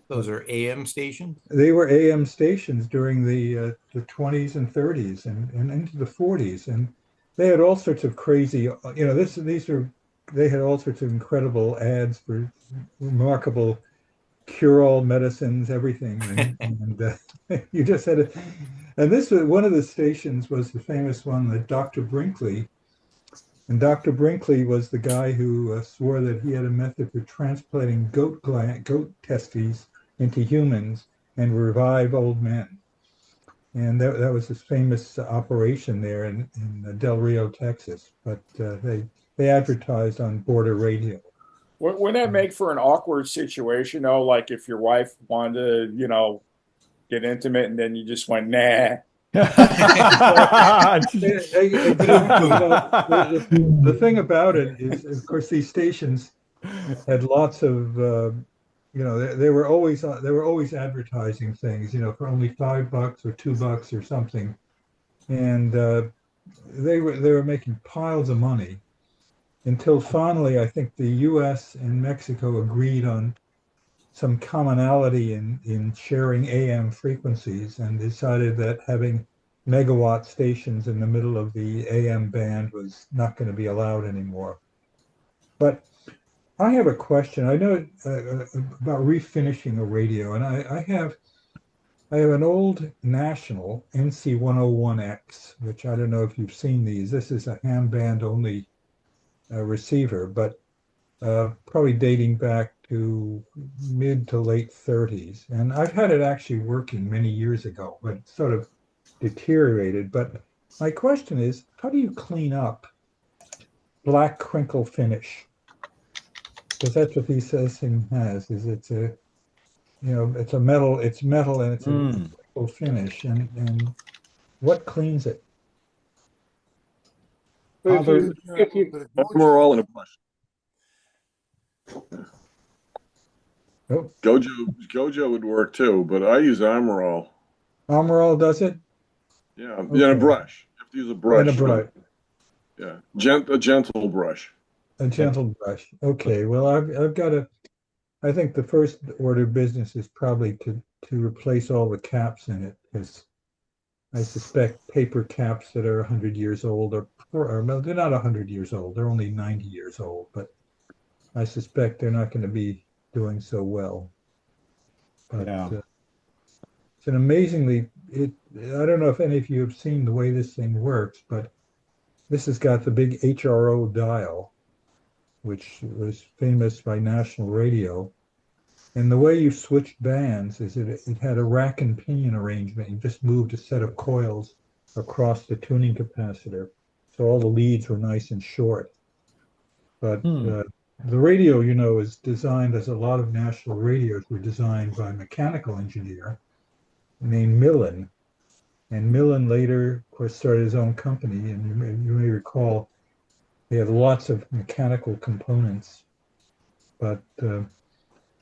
those are AM stations? They were AM stations during the 20s and 30s and into the 40s. And they had all sorts of crazy, they had all sorts of incredible ads for remarkable cure-all medicines, everything. And you just had it. And this was one of the stations was the famous one that Dr. Brinkley. And Dr. Brinkley was the guy who swore that he had a method for transplanting goat testes into humans and revive old men. And that was his famous operation there in Del Rio, Texas. But they advertised on border radio. Wouldn't that make for an awkward situation, though? Like if your wife wanted to, get intimate and then you just went, nah. The thing about it is, of course, these stations had lots of, they were always advertising things, for only $5 or $2 or something, and they were making piles of money until finally, I think the U.S. and Mexico agreed on some commonality in sharing AM frequencies and decided that having megawatt stations in the middle of the AM band was not going to be allowed anymore. But I have a question. I know about refinishing a radio, and I have an old National NC101X, which I don't know if you've seen these. This is a ham band only receiver, but probably dating back to mid to late 30s. And I've had it actually working many years ago, but sort of deteriorated. But my question is, how do you clean up black crinkle finish? Because that's what he says thing has, is it's a metal and it's a crinkle finish. And what cleans it? If you We're all in a brush. Oh. Gojo would work too, but I use Armor All. Armor All does it? Yeah, okay. Yeah, a brush. You have to use a brush. And a brush. Yeah, a gentle brush. A gentle brush. Okay. Well, I've got I think the first order of business is probably to replace all the caps in it, because I suspect paper caps that are 100 years old or they're not 100 years old. They're only 90 years old, but I suspect they're not going to be doing so well. But it's an amazingly, I don't know if any of you have seen the way this thing works, but this has got the big HRO dial, which was famous by national radio. And the way you switched bands is it had a rack and pinion arrangement. You just moved a set of coils across the tuning capacitor. So all the leads were nice and short. But the radio, is designed, as a lot of national radios were designed by a mechanical engineer named Millen. And Millen later, of course, started his own company. And you may recall, they have lots of mechanical components. But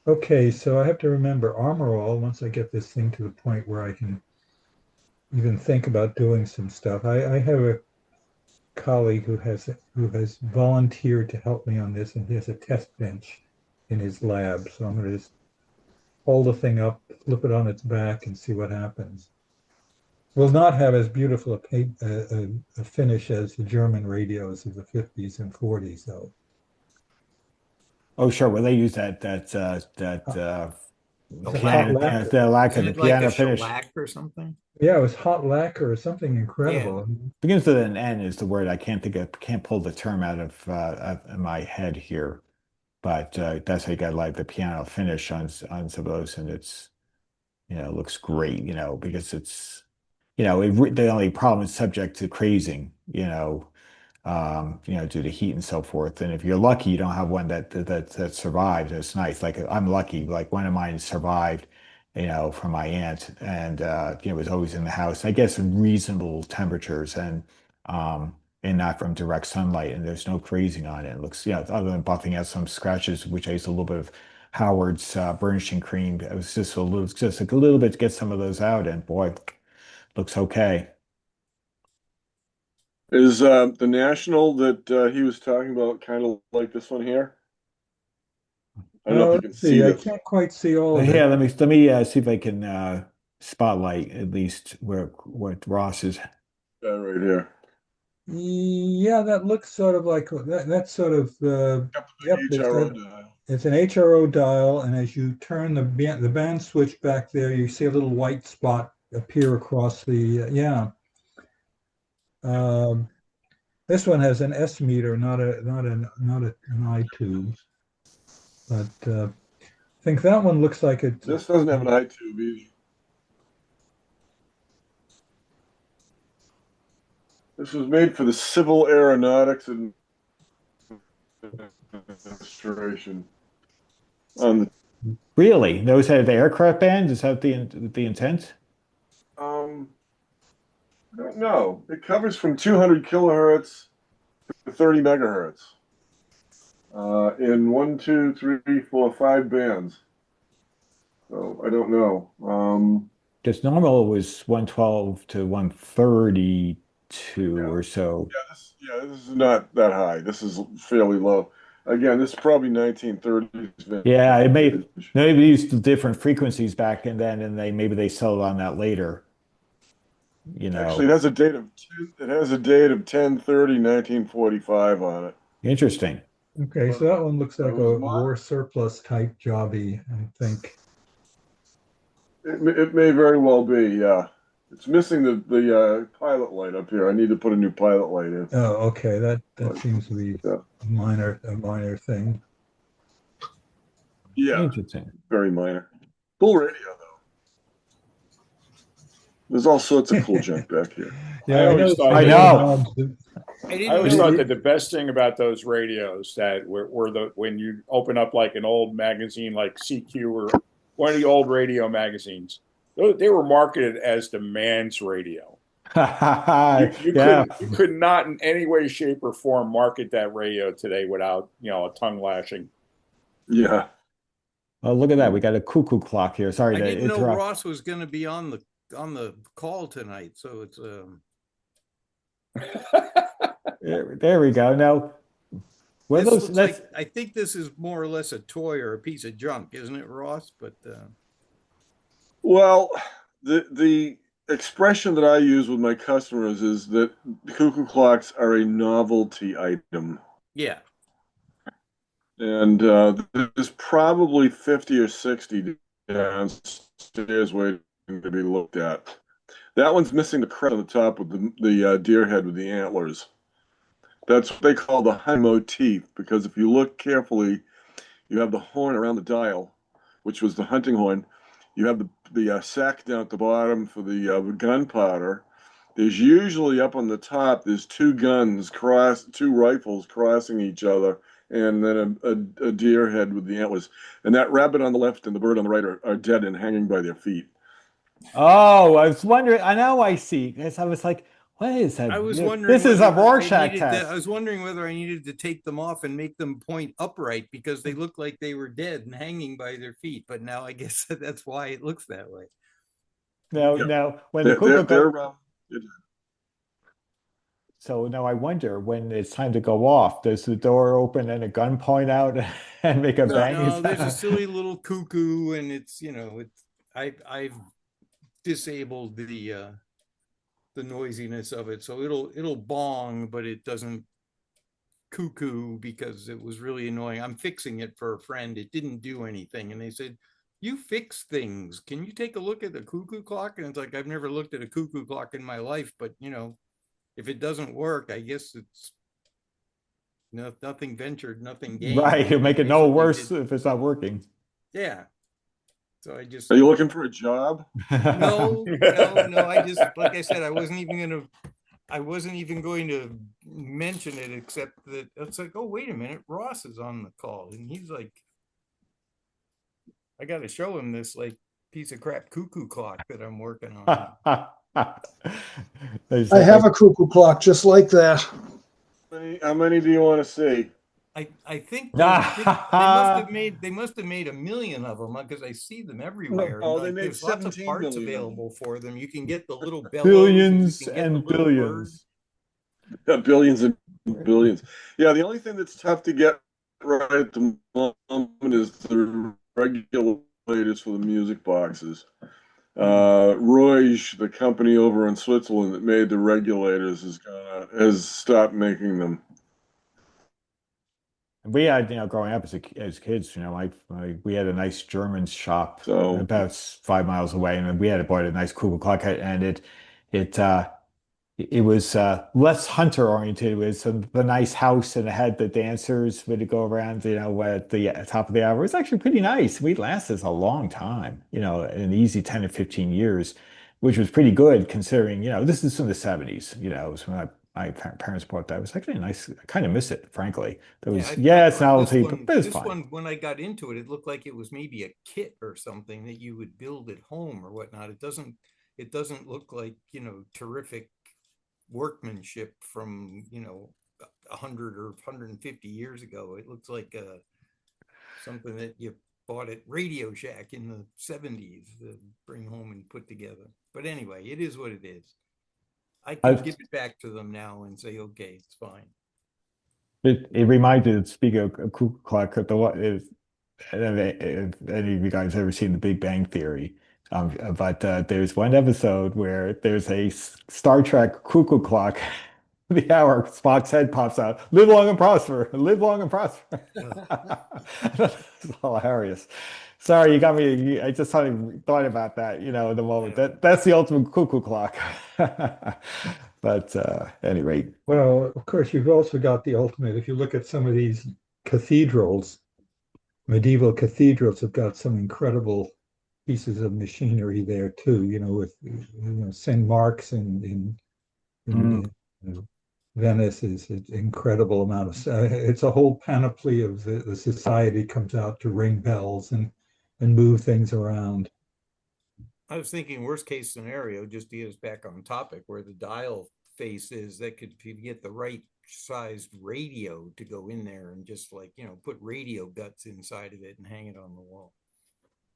okay, so I have to remember Armor All once I get this thing to the point where I can even think about doing some stuff. I have a colleague who has volunteered to help me on this, and he has a test bench in his lab. So I'm going to just hold the thing up, flip it on its back, and see what happens. Will not have as beautiful a finish as the German radios of the 50s and 40s, though. Oh, sure. Well, they use that Was it hot lacquer? The lack of Isn't the it like a piano finish. shellac or something? Yeah, it was hot lacquer or something Yeah. incredible. Begins with an N is the word. I can't think of, can't pull the term out of my head here, but that's how you got like the piano finish on some of those, and it's looks great, because it's the only problem is subject to crazing, due to heat and so forth. And if you're lucky, you don't have one that survives. It's nice. Like I'm lucky. Like one of mine survived, from my aunt, and it was always in the house. I guess in reasonable temperatures and not from direct sunlight. And there's no crazing on it. It looks, other than buffing out some scratches, which I used a little bit of Howard's burnishing cream. It was just a little bit to get some of those out, and boy, looks okay. Is the National that he was talking about kind of like this one here? I don't know if you can Let's see see. I this. can't quite see all of Yeah, it. let me see if I can spotlight at least where what Ross is. Right here. Yeah, that looks sort of like that. That's sort of yep. HRO dial. It's an HRO dial, and as you turn the band switch back there, you see a little white spot appear across the yeah. Um, this one has an S meter, not an I tube, but I think that one looks like it. This doesn't have an I tube either. This was made for the Civil Aeronautics Administration. Really? Those had the aircraft bands? Is that the intent? I don't know. It covers from 200 kilohertz to 30 megahertz in 1, 2, 3, 4, 5 bands. So I don't know. Just normal was 112 to 132 or so. This is not that high. This is fairly low. Again, this is probably 1930s. Yeah, it may maybe they used different frequencies back and then, and maybe they settled on that later. Actually, it has a date of 10/30, 1945 on it. Interesting. Okay, so that one looks like was a war surplus type jobby, I think. It may very well be, yeah. It's missing the pilot light up here. I need to put a new pilot light in. Oh, okay. That seems to be a minor thing. Yeah, Interesting. very minor. Cool radio though. There's all sorts of cool junk back here. Yeah, I always thought I know. I always thought that the best thing about those radios that were when you open up like an old magazine like CQ or one of the old radio magazines, they were marketed as the man's radio. You could not in any way, shape, or form market that radio today without a tongue lashing. Yeah. Oh, look at that. We got a cuckoo clock here. Sorry I to didn't know interrupt. Ross was going to be on the call tonight, so it's There we go. Now, I think this is more or less a toy or a piece of junk, isn't it, Ross? But well, the expression that I use with my customers is that cuckoo clocks are a novelty item. Yeah. And there's probably 50 or 60 downstairs waiting to be looked at. That one's missing the crest on the top with the deer head with the antlers. That's what they call the hunting motif, because if you look carefully, you have the horn around the dial, which was the hunting horn. You have the sack down at the bottom for the gunpowder. There's usually up on the top, there's two rifles crossing each other, and then a deer head with the antlers. And that rabbit on the left and the bird on the right are dead and hanging by their feet. Oh, I was wondering. I know I see. Because I was like, what is that? I was wondering. This is a Rorschach test. I was wondering whether I needed to take them off and make them point upright because they looked like they were dead and hanging by their feet. But now I guess that's why it looks that way. Now when the cuckoo So now I wonder when it's time to go off, does the door open and a gun point out and make a bang? No, there's a silly little cuckoo, and it's I've disabled the noisiness of it, so it'll bong, but it doesn't cuckoo because it was really annoying. I'm fixing it for a friend. It didn't do anything, and they said, you fix things. Can you take a look at the cuckoo clock? And it's like, I've never looked at a cuckoo clock in my life, but if it doesn't work, I guess it's nothing ventured, nothing gained. Right. You'll make it no worse if it's not working. Yeah. So I just. Are you looking for a job? No. I just, like I said, I wasn't even going to mention it, except that it's like, oh, wait a minute, Ross is on the call. And he's like, I got to show him this like piece of crap cuckoo clock that I'm working on. I have a cuckoo clock just like that. How many do you want to see? I think they must have made 1 million of them, because I see them everywhere. No, they made there's lots of 17 parts million of available for them. You can get the little bellows, billions you can get and the little billions. Yeah, billions and billions. Yeah, the only thing that's tough to get right at the moment is the regulators for the music boxes. Roige, the company over in Switzerland that made the regulators, has stopped making them. We had, growing up as kids, we had a nice German shop So about 5 miles away, and we had bought a nice cuckoo clock, and it was less hunter oriented. It was the nice house, and it had the dancers would go around, at the top of the hour. It was actually pretty nice. We lasted a long time, an easy 10 or 15 years, which was pretty good considering, this is in the 70s, it was when my parents bought that. It was actually nice. I kind of miss it, frankly. There was, it's novelty, but it's this fine. one, when I got into it, it looked like it was maybe a kit or something that you would build at home or whatnot. It doesn't look like, terrific workmanship from 100 or 150 years ago. It looks like something that you bought at Radio Shack in the 70s to bring home and put together. But anyway, it is what it is. I can give it back to them now and say, okay, it's fine. It reminded, speaking of cuckoo clock, if any of you guys ever seen The Big Bang Theory, but there's one episode where there's a Star Trek cuckoo clock. The hour, Spock's head pops out. Live long and prosper. Live long and prosper. It's hilarious. Sorry, you got me. I just thought about that, in the moment. That's the ultimate cuckoo clock. But any rate. Well, of course, you've also got the ultimate. If you look at some of these cathedrals, medieval cathedrals have got some incredible pieces of machinery there too, with St. Mark's in Venice is an incredible amount of, it's a whole panoply of the society comes out to ring bells and move things around. I was thinking worst case scenario, just to get us back on topic, where the dial face is, that could get the right sized radio to go in there and just put radio guts inside of it and hang it on the wall.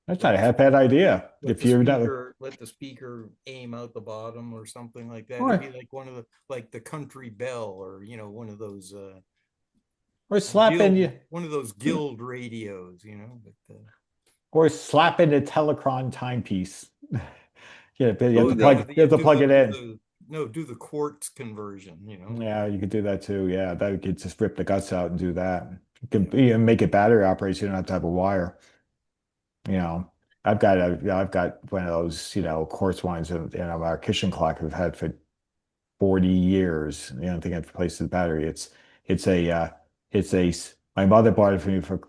That's not a half-bad idea. Let the speaker aim out the bottom or something like that. It'd be like one of the country bell, or one of those or one of those guild radios, or slap in a Telecron timepiece. Yeah, but you have to plug it in. Do the quartz conversion, Yeah, you could do that too. Yeah, that could just rip the guts out and do that. You can make it battery operated, so you don't have to have a wire. I've got one of those, quartz ones in our kitchen clock we've had for 40 years. I don't think I've replaced the battery. My mother bought it for me for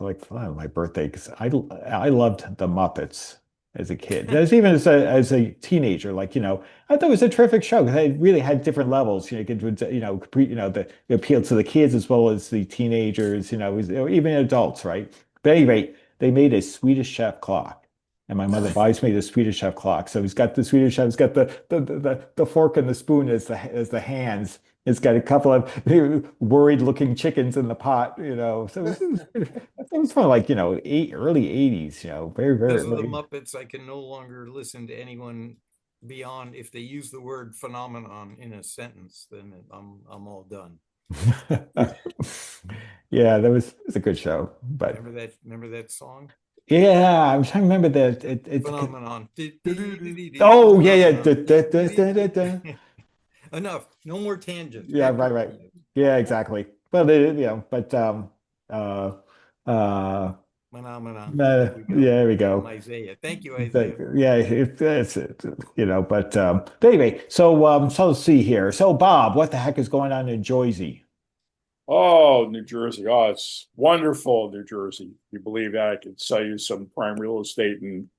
like my birthday, because I loved the Muppets as a kid. Even as a teenager, I thought it was a terrific show because they really had different levels. You could the appeal to the kids as well as the teenagers. Even adults, right? But at any rate, they made a Swedish chef clock, and my mother buys me the Swedish chef clock. So he's got the Swedish chef. He's got the fork and the spoon as the hands. It's got a couple of worried-looking chickens in the pot. So it was from early '80s. Very, very because of the early. Muppets, I can no longer listen to anyone beyond, if they use the word phenomenon in a sentence, then I'm all done. Yeah, it was a good show. But remember that song? Yeah, I'm trying to remember that. It's phenomenon. Oh yeah. Enough. No more tangents. Yeah, right. Yeah, exactly. But phenomenon. Yeah, there we From go. Isaiah. Thank you, Isaiah. Yeah, if that's it, but anyway, so let's see here. So Bob, what the heck is going on in Jersey? Oh, New Jersey. Oh, it's wonderful, New Jersey. If you believe that, I could sell you some prime real estate in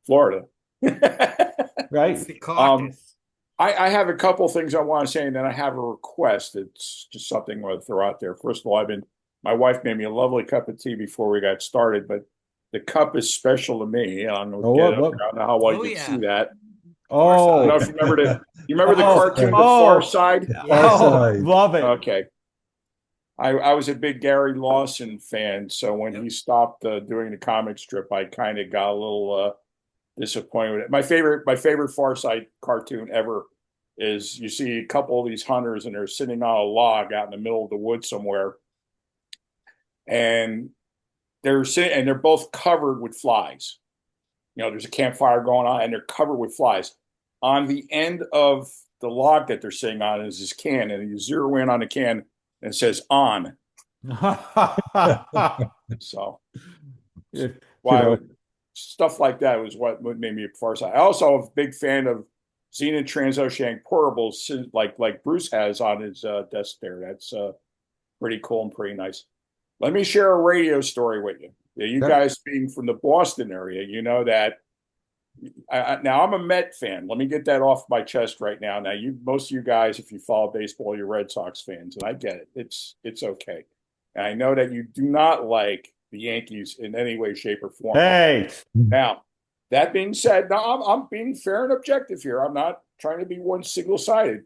Florida. It's Right? the caucus. I have a couple things I want to say, and then I have a request. It's just something I want to throw out there. First of all, my wife made me a lovely cup of tea before we got started, but the cup is special to me. I'm going to Oh, get what, up. what? I don't know how well Oh, you can see yeah. that. Far I don't know Oh, if you remember the oh, cartoon, The Far oh, Side? Far Yeah. oh, side. love it. Okay. I was a big Gary Lawson fan, so when Yep. he stopped doing the comic strip, I kind of got a little disappointed with it. My favorite Far Side cartoon ever is you see a couple of these hunters and they're sitting on a log out in the middle of the woods somewhere, and they're sitting and they're both covered with flies. There's a campfire going on and they're covered with flies. On the end of the log that they're sitting on is this can, and you zero in on the can and it says on. So You why stuff like that was what made me a Far Side. I also am a big fan of Xena Transoceanic Portables, like Bruce has on his desk there. That's pretty cool and pretty nice. Let me share a radio story with you. You Sure. guys being from the Boston area, you know that. Now I'm a Met fan. Let me get that off my chest right now. Now most of you guys, if you follow baseball, you're Red Sox fans, and I get it. It's okay. And I know that you do not like the Yankees in any way, shape, or form. Hey, Now, that being said, now I'm being fair and objective here. I'm not trying to be one single-sided.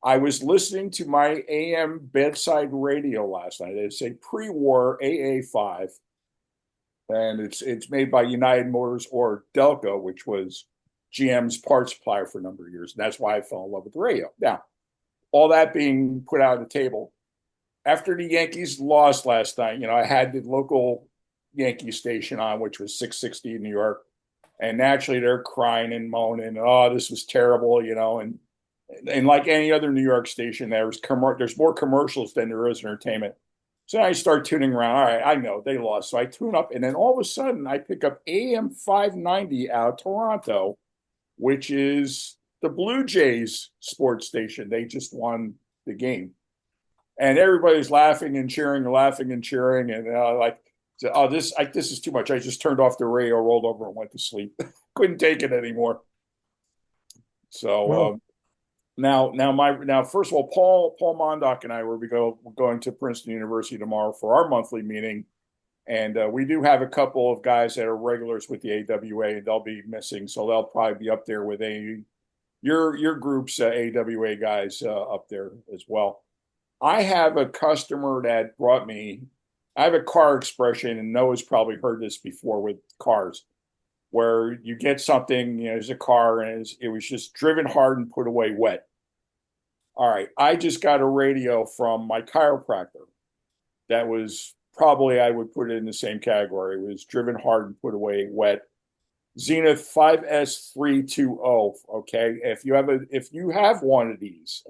I was listening to my AM bedside radio last night. It's a pre-war AA5, and it's made by United Motors or Delco, which was GM's parts supplier for a number of years. And that's why I fell in love with the radio. Now, all that being put out on the table, after the Yankees lost last night, I had the local Yankee station on, which was 660 in New York. And naturally, they're crying and moaning, oh, this was terrible, and like any other New York station, there's more commercials than there is entertainment. So I start tuning around. All right, I know they lost. So I tune up, and then all of a sudden I pick up AM 590 out of Toronto, which is the Blue Jays sports station. They just won the game. And everybody's laughing and cheering, and oh, this is too much. I just turned off the radio, rolled over, and went to sleep. Couldn't take it anymore. So Well, now, first of all, Paul Mondock and I we're going to Princeton University tomorrow for our monthly meeting, and we do have a couple of guys that are regulars with the AWA, and they'll be missing, so they'll probably be up there with your group's AWA guys up there as well. I have a customer that brought me. I have a car expression, and Noah's probably heard this before with cars, where you get something, there's a car, and it was just driven hard and put away wet. All right, I just got a radio from my chiropractor that was probably, I would put it in the same category. It was driven hard and put away wet. Zenith 5S320. Okay, if you have one of these,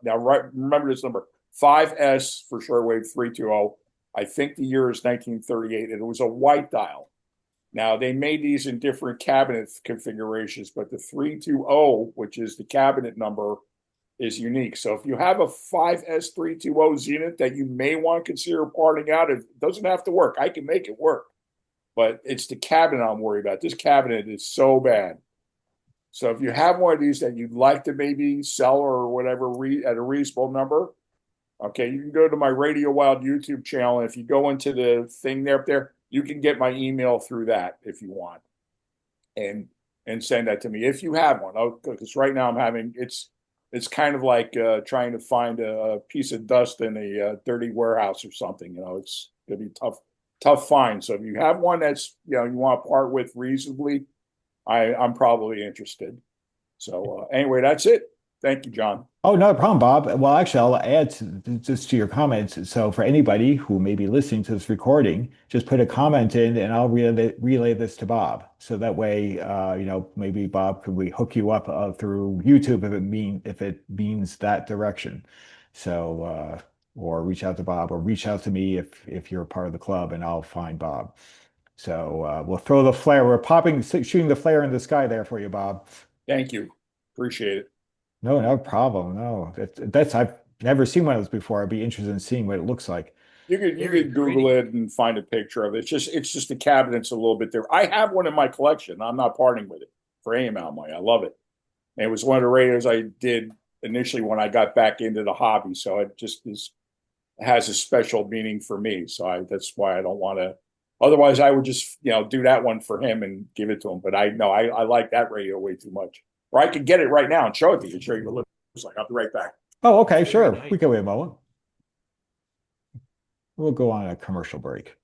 now remember this number 5S for shortwave 320. I think the year is 1938, and it was a white dial. Now they made these in different cabinet configurations, but the 320, which is the cabinet number, is unique. So if you have a 5S320 Zenith that you may want to consider parting out, it doesn't have to work. I can make it work, but it's the cabinet I'm worried about. This cabinet is so bad. So if you have one of these that you'd like to maybe sell or whatever at a reasonable number, okay, you can go to my Radio Wild YouTube channel. And if you go into the thing there up there, you can get my email through that if you want, and send that to me if you have one. Because right now I'm having it's kind of like trying to find a piece of dust in a dirty warehouse or something. It's gonna be tough find. So if you have one that's you want to part with reasonably, I'm probably interested. So anyway, that's it. Thank you, John. oh, not a problem, Bob. Well, actually, I'll add just to your comments. So for anybody who may be listening to this recording, just put a comment in, and I'll relay this to Bob. So that way, maybe Bob, could we hook you up through YouTube if it means that direction. So or reach out to Bob, or reach out to me if you're a part of the club, and I'll find Bob. So we'll throw the flare. We're shooting the flare in the sky there for you, Bob. Thank you. Appreciate it. No, no problem. No, I've never seen one of those before. I'd be interested in seeing what it looks like. You could Very Google pretty. it and find a picture of it. It's just the cabinet's a little bit there. I have one in my collection. I'm not parting with it for any amount of money. I love it. And it was one of the radios I did initially when I got back into the hobby. So it just has a special meaning for me. So that's why I don't want to. Otherwise, I would just do that one for him and give it to him. But I like that radio way too much. Or I could get it right now and show it to you. Show you what it looks like. I'll be right back. Oh, okay, Very sure. nice. We can wait a moment. We'll go on a commercial break.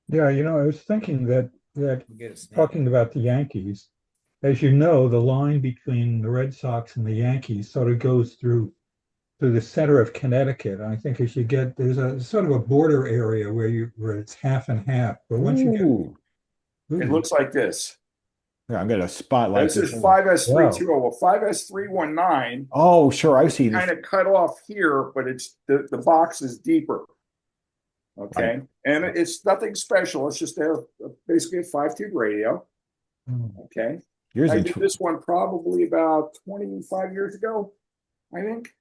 Yeah, I was thinking that We'll get a snack. talking about the Yankees, as you know, the line between the Red Sox and the Yankees sort of goes through the center of Connecticut. I think as you there's a sort of a border area where it's half and half. But once you Ooh. get, It looks like this. Yeah, I'm gonna spotlight This is this. 5S320. Well, 5S319 Oh, sure. I see kind this. of cut off here, but it's the box is deeper. Okay. And it's nothing special. It's just basically a 5-tube radio. Okay. Yours I in did this one probably about 25 years ago, I think.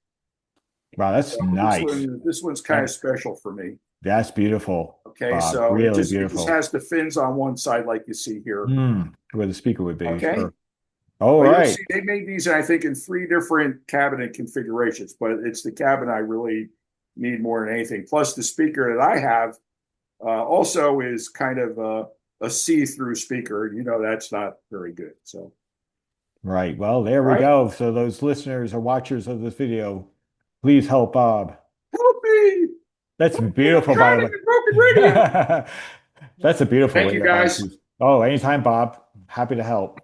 Wow, that's So nice. This one's kind of special for me. That's beautiful. Okay, Bob. so Really it just beautiful. has the fins on one side, like you see here. Where the speaker would be. Okay. Sure. All But you'll right. see they made these, I think, in 3 different cabinet configurations, but it's the cabinet I really need more than anything. Plus, the speaker that I have also is kind of a see-through speaker. That's not very good. So, Right. Well, there we Right. go. So those listeners or watchers of this video, please help Bob. help me! That's beautiful, I'm by trying the to get broken radio. way. That's a beautiful Thank you, radio, Bob. guys. Oh, anytime, Bob. Happy to help.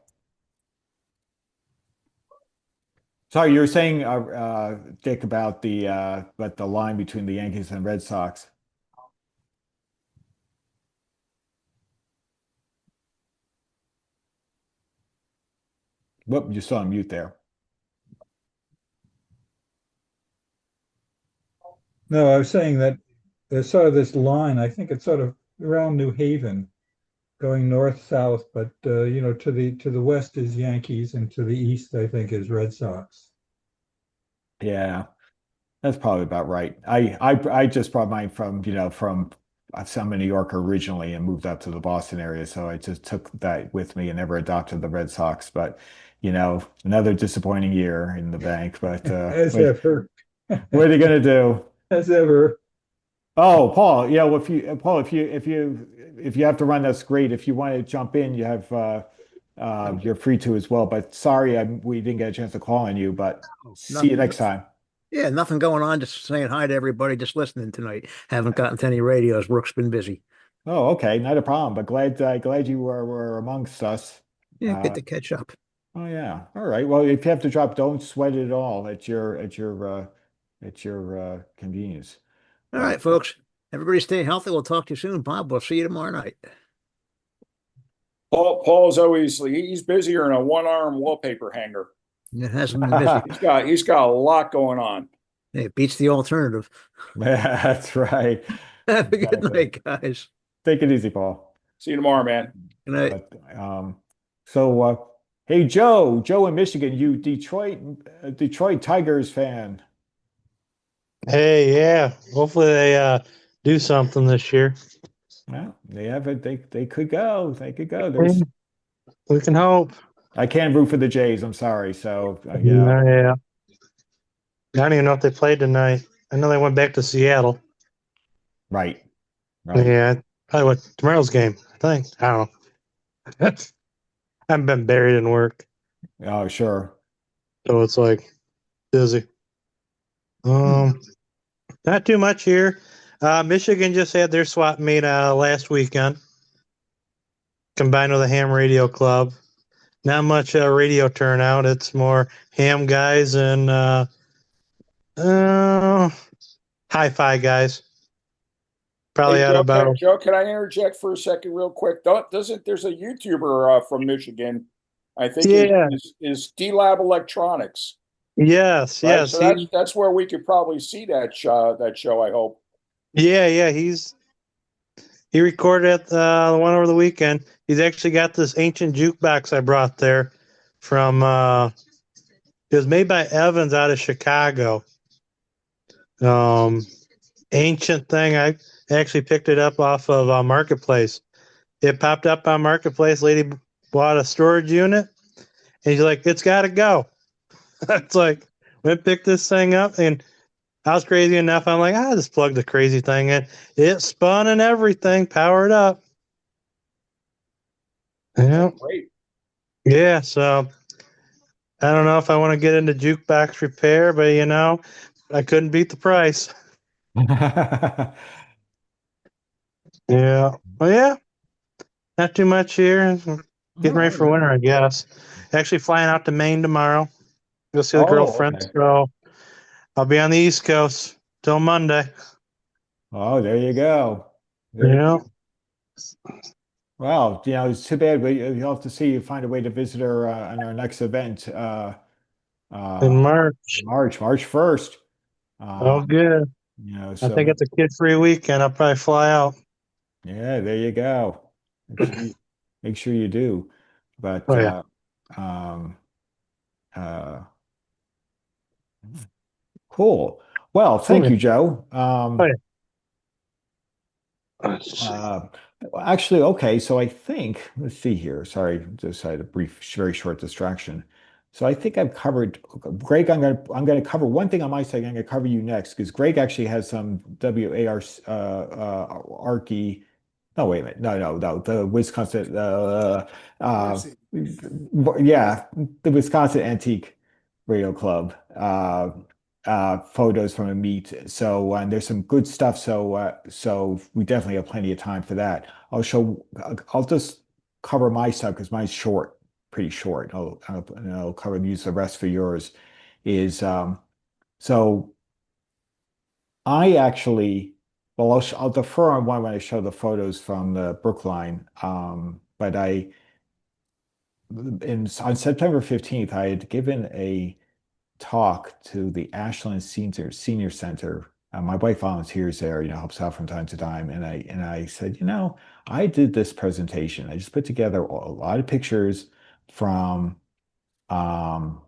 Sorry, you were saying, Dick, about the line between the Yankees and Red Sox. Whoop, you saw on mute there. No, I was saying that there's sort of this line. I think it's sort of around New Haven, going north south, but to the west is Yankees, and to the east, I think, is Red Sox. Yeah, that's probably about right. I just brought mine from I'm a New Yorker originally and moved up to the Boston area, so I just took that with me and never adopted the Red Sox. But another disappointing year in the bank. But As ever. what are you gonna do? As ever. Oh, Paul, if you have to run, that's great. If you want to jump in, you're free to as well. But sorry, we didn't get a chance to call on you. But see you next time. Yeah, nothing going on. Just saying hi to everybody. Just listening tonight. Haven't gotten to any radios. Work's been busy. Oh, okay, not a problem. But glad you were amongst us. Yeah, get to catch up. Oh yeah. All right. Well, if you have to drop, don't sweat it at all. At your convenience. All right, folks. Everybody stay healthy. We'll talk to you soon. Bob, we'll see you tomorrow night. Paul's he's busier than a one-arm wallpaper hanger. It hasn't been busy. He's got a lot going on. Hey, it beats the alternative. That's right. Have a good night, guys. Take it easy, Paul. See you tomorrow, man. Good night. But, hey, Joe in Michigan, you Detroit Tigers fan. Hey, yeah. Hopefully they do something this year. Well, they have it. They could go. They could go. We can hope. I can't root for the Jays. I'm sorry. So Yeah. I don't even know if they played tonight. I know they went back to Seattle. Right. Yeah. Probably what tomorrow's game, I think. I don't know. I've been buried in work. Oh, sure. So it's like busy. Not too much here. Michigan just had their swap meet last weekend, combined with a ham radio club. Not much radio turnout. It's more ham guys and hi-fi guys. Probably Hey, out about. Joe, can I interject for a second, real quick? There's a YouTuber from Michigan, I think, Yeah. is D-Lab Electronics. Yes, Right? yes. So that's where we could probably see that show. I hope. Yeah. He recorded at the one over the weekend. He's actually got this ancient jukebox I brought there from. It was made by Evans out of Chicago. Ancient thing. I actually picked it up off of Marketplace. It popped up on Marketplace. Lady bought a storage unit, and he's like, "It's got to go." It's like, went pick this thing up, and I was crazy enough. I'm like, I just plugged the crazy thing in. It spun and everything, powered up. Yeah. Great. Yeah. So I don't know if I want to get into jukebox repair, but I couldn't beat the price. Yeah. Well, yeah. Not too much here. Getting ready for winter, I guess. Actually flying out to Maine tomorrow. Go see the girlfriend. Okay. So I'll be on the East Coast till Monday. Oh, there you go. Yeah. Well, it's too bad, but you'll have to see you find a way to visit her on our next event, In uh, March. March 1st. Oh, good. I So think it's a kid-free weekend. I'll probably fly out. yeah, there you go. Make sure you do. But Oh, yeah. um, uh, cool. Well, Oh, thank yeah. you, Joe. Oh, yeah. Let's see. Actually, okay. So I think, let's see here. Sorry, just had a brief, very short distraction. So I think I've covered Greg. I'm gonna cover one thing on my side. I'm gonna cover you next because Greg actually has some WAR Archie. No, wait a minute. No. The Wisconsin. Mercy. Yeah, the Wisconsin Antique Radio Club. Photos from a meet. So and there's some good stuff. So we definitely have plenty of time for that. I'll just cover my stuff because mine's short, pretty short. I'll cover use the rest for yours. Is so I actually well I'll defer on one when I show the photos from the Brookline. But on September 15th I had given a talk to the Ashland Senior Center. My wife volunteers there, helps out from time to time. And I said, I did this presentation. I just put together a lot of pictures from um,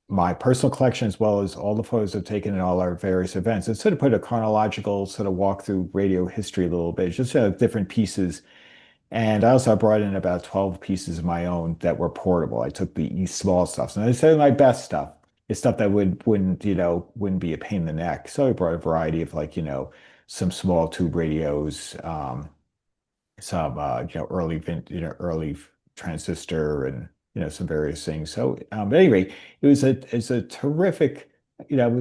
my personal collection as well as all the photos I've taken at all our various events. And sort of put a chronological sort of walk through radio history a little bit, just different pieces and I also brought in about 12 pieces of my own that were portable. I took the small stuff. So I said my best stuff is stuff that wouldn't be a pain in the neck. So I brought a variety of some small tube radios, some early transistor and some various things. So but anyway, it's a terrific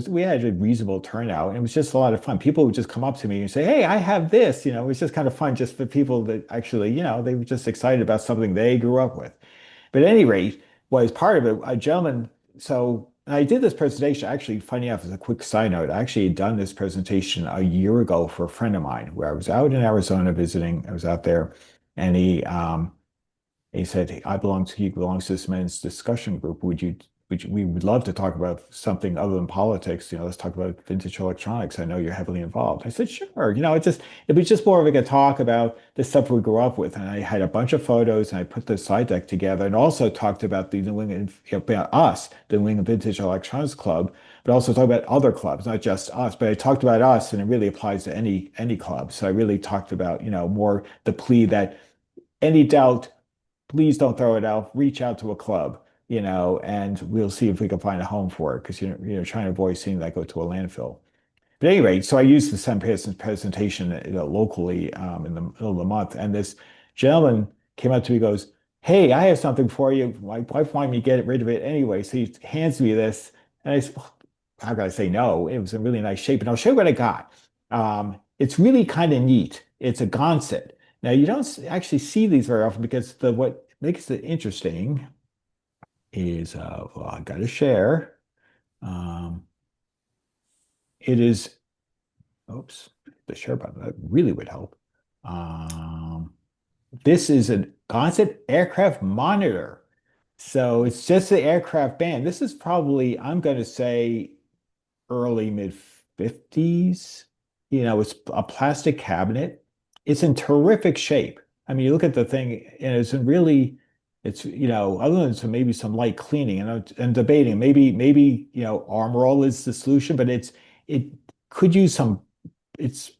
we had a reasonable turnout and it was just a lot of fun. People would just come up to me and say, "Hey, I have this." It was just kind of fun just for people that actually they were just excited about something they grew up with. But at any rate, was part of it, a gentleman. So I did this presentation. Actually, funny enough, as a quick side note, I actually had done this presentation a year ago for a friend of mine where I was out in Arizona visiting. I was out there and he said, "Hey, he belongs to this men's discussion group. We would love to talk about something other than politics. Let's talk about vintage electronics. I know you're heavily involved." I said, "Sure." It was just more of like a talk about the stuff we grew up with. And I had a bunch of photos and I put the slide deck together and also talked about the New England, about us, the New England Vintage Electronics Club, but also talk about other clubs, not just us. But I talked about us and it really applies to any club. So I really talked about, more the plea that any doubt, please don't throw it out. Reach out to a club, and we'll see if we can find a home for it because trying to avoid seeing that go to a landfill. But anyway, so I used the same presentation, locally in the middle of the month, and this gentleman came up to me, and goes, "Hey, I have something for you. My wife wanted me to get rid of it anyway." So he hands me this, and I said, "Well, how can I say no?" It was in really nice shape, and I'll show you what I got. It's really kind of neat. It's a Gonset. Now you don't actually see these very often because what makes it interesting is well, I got to share. Um, it is. Oops, the share button that really would help. Um, this is a concept aircraft monitor. So it's just the aircraft band. This is probably, I'm going to say, early mid 50s. It's a plastic cabinet. it's in terrific shape. I mean, you look at the thing, and it's in really, it's other than maybe some light cleaning, and debating maybe Armor All is the solution, but it could use some. It's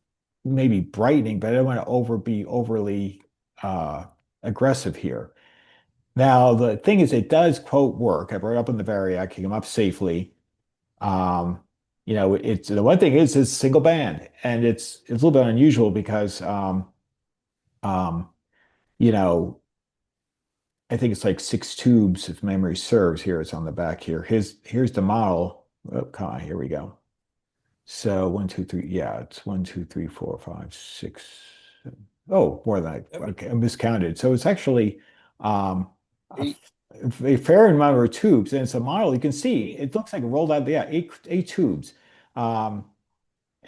maybe brightening, but I don't want to be overly uh, aggressive here. Now, the thing is, it does quote work. I brought it up in the Variac, came up safely. Um, it's the one thing is it's single band, and it's a little bit unusual because um, you know, I think it's like 6 tubes if memory serves. Here it's on the back here. Here's the model. Oh, come on, here we go. So one, two, three. Yeah, it's 1, 2, 3, 4, 5, 6. Oh, more than I, okay, I miscounted. So it's actually a, a fair number of tubes, and it's a model. You can see it looks like it rolled out. Yeah, eight tubes, and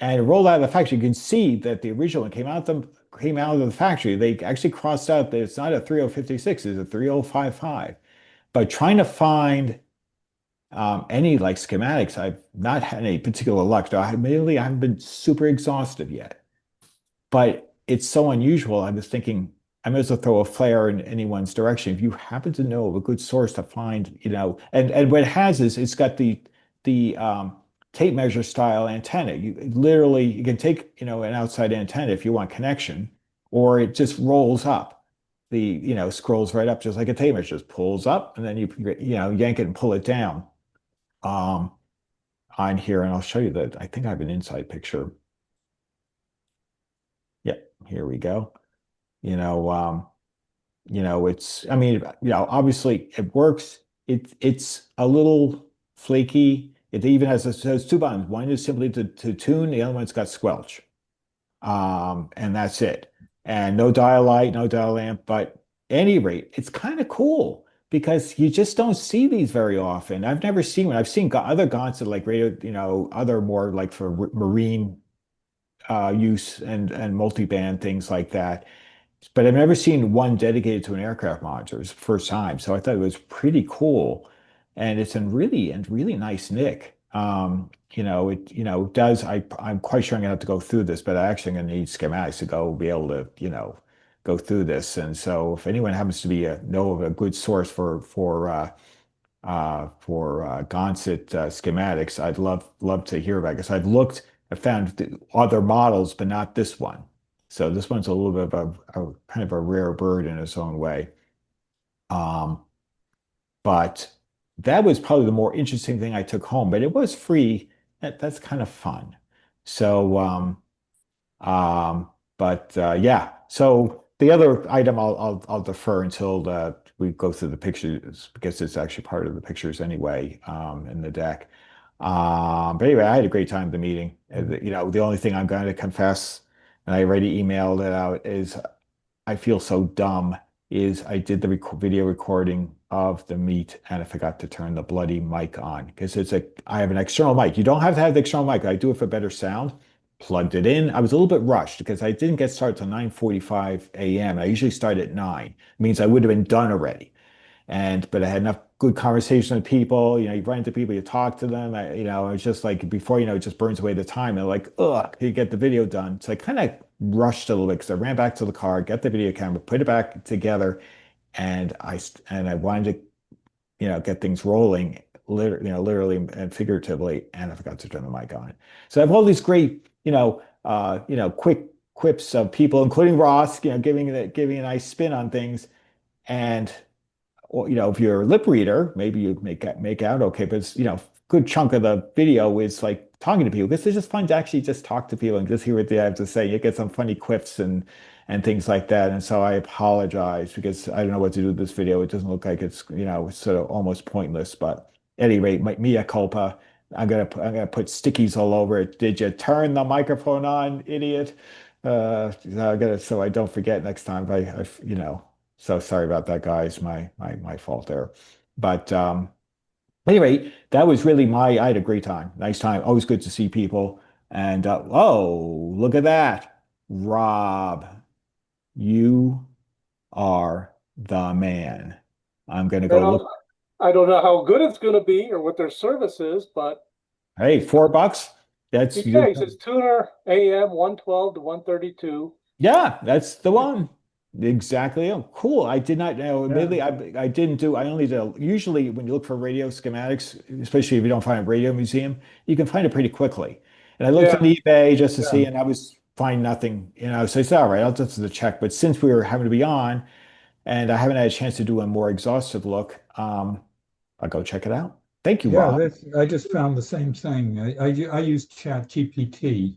it rolled out of the factory. You can see that the original one came out of the factory. They actually crossed out that it's not a 3056, it's a 3055. But trying to find any like schematics, I've not had any particular luck. So I haven't been super exhaustive yet. But it's so unusual. I was thinking I might as well throw a flare in anyone's direction. If you happen to know of a good source to find, and what it has is it's got the tape measure style antenna. You can take, an outside antenna if you want connection, or it just rolls up. Scrolls right up just like a tape measure, just pulls up, and then yank it and pull it down. Um, on here, and I'll show you that. I think I have an inside picture. Yeah, here we go. It's, I mean, obviously it works. It's a little flaky. It even has 2 buttons. One is simply to tune, the other one's got squelch. And that's it. And no dial light, no dial lamp, but any rate, it's kind of cool because you just don't see these very often. I've never seen one. I've seen other Gonset like radio, other more like for marine use and multi-band things like that. But I've never seen one dedicated to an aircraft module. It's the first time. So I thought it was pretty cool. And it's in really nice nick. I'm quite sure I'm gonna have to go through this, but I actually am gonna need schematics to be able to, go through this. And so if anyone happens to know of a good source for Gonset schematics, I'd love to hear about it because I found other models, but not this one. So this one's a little bit of a kind of a rare bird in its own way. But that was probably the more interesting thing I took home, but it was free. That's kind of fun. So, yeah. So the other item I'll defer until we go through the pictures because it's actually part of the pictures anyway, in the deck. But anyway, I had a great time at the meeting. The only thing I'm going to confess, and I already emailed it out, is I feel so dumb. Is I did the video recording of the meet and I forgot to turn the bloody mic on because I have an external mic. You don't have to have the external mic. I do it for better sound. Plugged it in. I was a little bit rushed because I didn't get started till 9:45 a.m. I usually start at 9. It means I would have been done already. But I had enough good conversation with people. You run into people, you talk to them. It's just like before, it just burns away the time. And like, ugh, you get the video done. So I kind of rushed a little bit because I ran back to the car, got the video camera, put it back together, and I wanted to, get things rolling, literally and figuratively, and I forgot to turn the mic on. So I have all these great, quick quips of people, including Ross, giving a nice spin on things, and or if you're a lip reader, maybe you make out okay, but it's good chunk of the video is like talking to people because it's just fun to actually just talk to people and just hear what they have to say. You get some funny quips and things like that. And so I apologize because I don't know what to do with this video. It doesn't look like it's sort of almost pointless. But at any rate, mea culpa. I'm gonna put stickies all over it. Did you turn the microphone on, idiot? So I don't forget next time. So sorry about that, guys. My fault there. But anyway, that was really I had a great time. Nice time. Always good to see people. And oh, look at that. Rob, you are the man. I'm gonna go look. I don't know how good it's going to be or what their service is, but hey, $4. That's yeah, he says tuner AM 112 to 132. Yeah, that's the one. Exactly. Oh, cool. I did not know. Yeah. Admittedly, I didn't do. I only did. Usually, when you look for radio schematics, especially if you don't find a radio museum, you can find it pretty quickly. And I looked on Yeah, eBay just to see, Yeah. and I was find nothing. So it's all right. I'll just do the check. But since we were having to be on, and I haven't had a chance to do a more exhaustive look, I'll go check it out. Thank you, Yeah, Rob. I just found the same thing. I used Chat GPT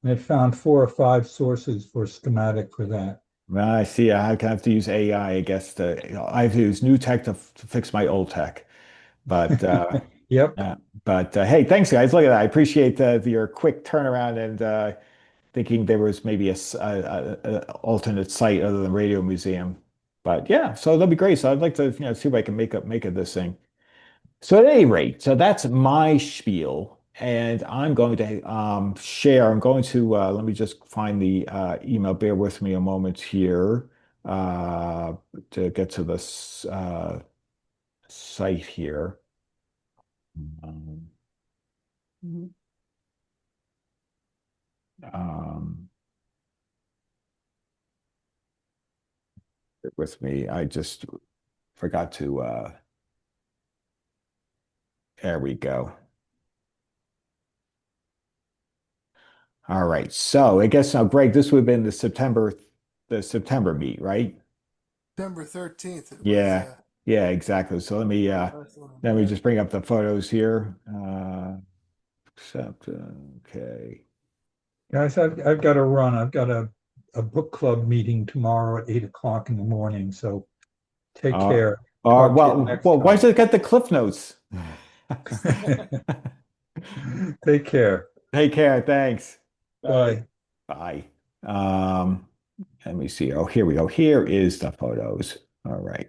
and it found 4 or 5 sources for schematic for that. Well, I see. I have to use AI, I guess. I have to use new tech to fix my old tech. But Yep. uh, hey, thanks, guys. Look at that. I appreciate your quick turnaround and thinking there was maybe a alternate site other than Radio Museum. But yeah, so that'd be great. So I'd like to see if I can make of this thing. So at any rate, so that's my spiel, and I'm going to share. I'm going to let me just find the email. Bear with me a moment here uh, to get to this site here. Um, um, bear with me. I just forgot to. There we go. All right. So I guess now, Greg, this would have been the September meet, right? September 13th. It was Yeah. Yeah, exactly. So last one. let me just bring up the photos here. Accept. Okay. Guys, I've got to run. I've got a book club meeting tomorrow at 8 o'clock in the morning. So take Uh, care. Talk to you next why time. does it get the Cliff Notes? Take care. Take care. Thanks. Bye. Bye. Um, Let me see. Oh, here we go. Here is the photos. All right.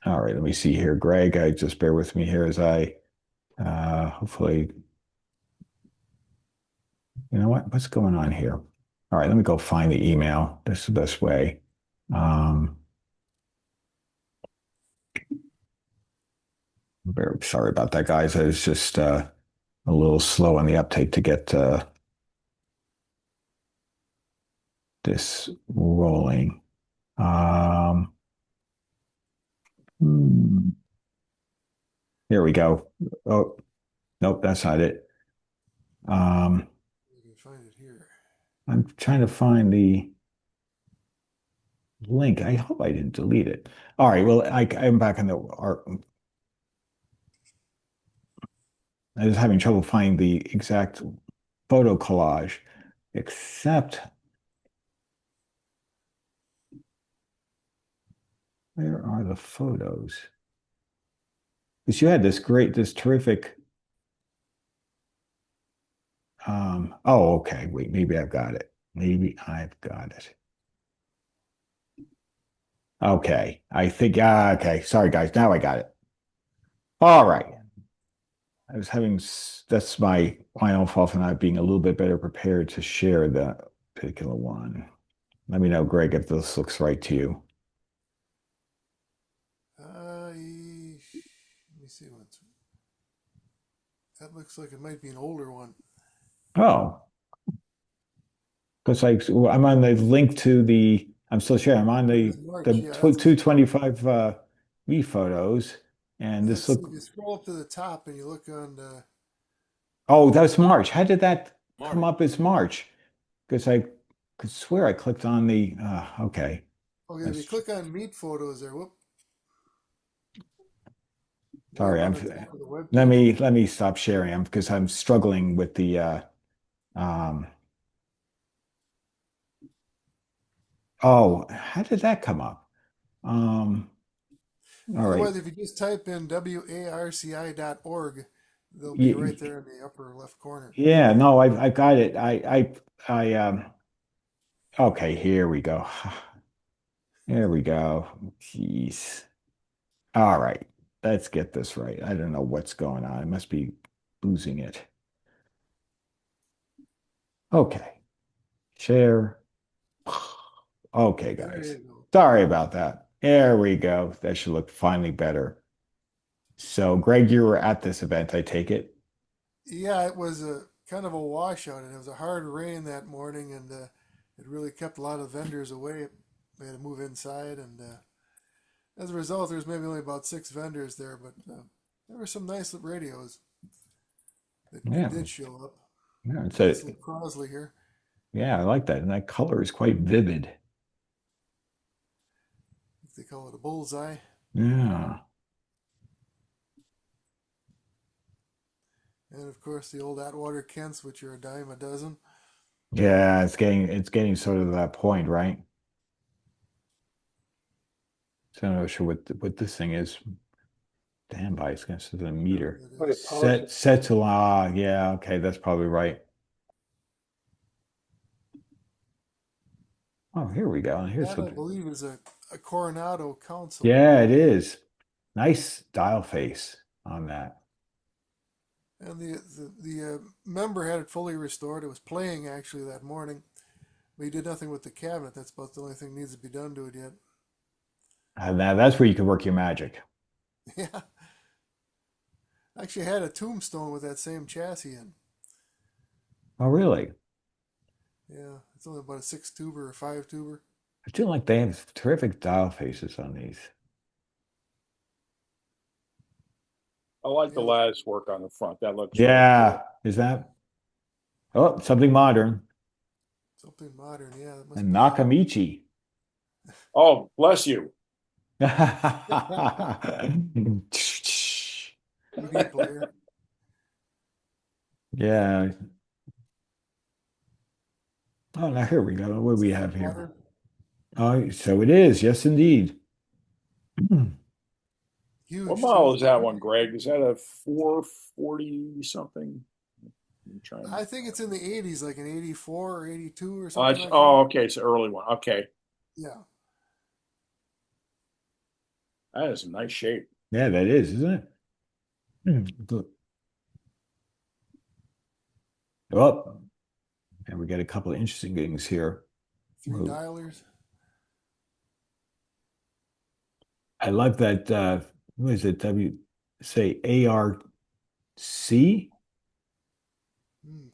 All right. Let me see here, Greg. Just bear with me here as I hopefully. You know what? What's going on here? All right, let me go find the email. That's the best way. Um, Very sorry about that, guys. I was just a little slow on the uptake to get this rolling. Um, hmm, Here we go. Oh, nope, that's not it. You can find it here. I'm trying to find the link. I hope I didn't delete it. All right, well, I'm back in the art. I was having trouble finding the exact photo collage, except where are the photos? Because you had this terrific. Oh, okay. Wait, maybe I've got it. Maybe I've got it. Okay. I think, okay. Sorry, guys. Now I got it. All right. I was having, that's my own fault for not being a little bit better prepared to share that particular one. Let me know, Greg, if this looks right to you. Let me see what's. That looks like it might be an older one. Oh, because I'm on the link to I'm still sharing. I'm on March, the yeah, that's 225 me photos, and this If look. you scroll up to the top and you look on the. Oh, that's March. How did that come March. up as March? Because I could swear I clicked on the. Okay. Okay, if you click on meet photos there, whoop. Way Sorry, up I'm. on the top of the web Let page. me stop sharing. Because I'm struggling with the. Um, oh, how did that come up? All right. Otherwise, if you just type in warci.org, they'll be Y- right there in the upper left corner. Yeah. No, I got it. Okay. Here we go. There we go. Jeez. All right. Let's get this right. I don't know what's going on. I must be losing it. Okay. Share. Okay, There guys. you go. Sorry about that. There we go. That should look finally better. So, Greg, you were at this event, I take it. Yeah, it was a kind of a washout, and it was a hard rain that morning, and it really kept a lot of vendors away. They had to move inside, and as a result, there's maybe only about 6 vendors there, but there were some nice radios that did show up. Yeah, it's Nice little Crosley here. yeah, I like that. And that color is quite vivid. They call it a bullseye. Yeah. And of course, the old Atwater Kents, which are a dime a dozen. Yeah, it's getting sort of that point, right? So I'm not sure what this thing is. Damn, by it's going to the meter. Set to yeah, okay, that's probably right. Oh, here we go. Here's That, I believe, is a Coronado console. Yeah, it is. Nice dial face on that. And the member had it fully restored. It was playing actually that morning. But he did nothing with the cabinet. That's about the only thing needs to be done to it yet. And now that's where you can work your magic. Yeah. I actually had a tombstone with that same chassis in. Oh, really? Yeah, it's only about a 6-tuber or 5-tuber. I feel like they have terrific dial faces on these. I like the lattice work on the front. That looks Yeah, really cool. is that? Oh, something modern. Something modern, yeah. That must And be Nakamichi. Oh, bless you. CD player. Yeah. Oh, now here we go. What do we have here? Modern. Oh, so it is. Yes, indeed. Huge. What model is that one, Greg? Is that a 440 something? I think it's in the 80s, like an 84 or 82 or Oh, something like that. okay, it's an early one. Okay. Yeah. That is a nice shape. Yeah, that is, isn't it? Look. Oh, and we got a couple of interesting things here. 3 dialers. I like that. What is it? Say ARC?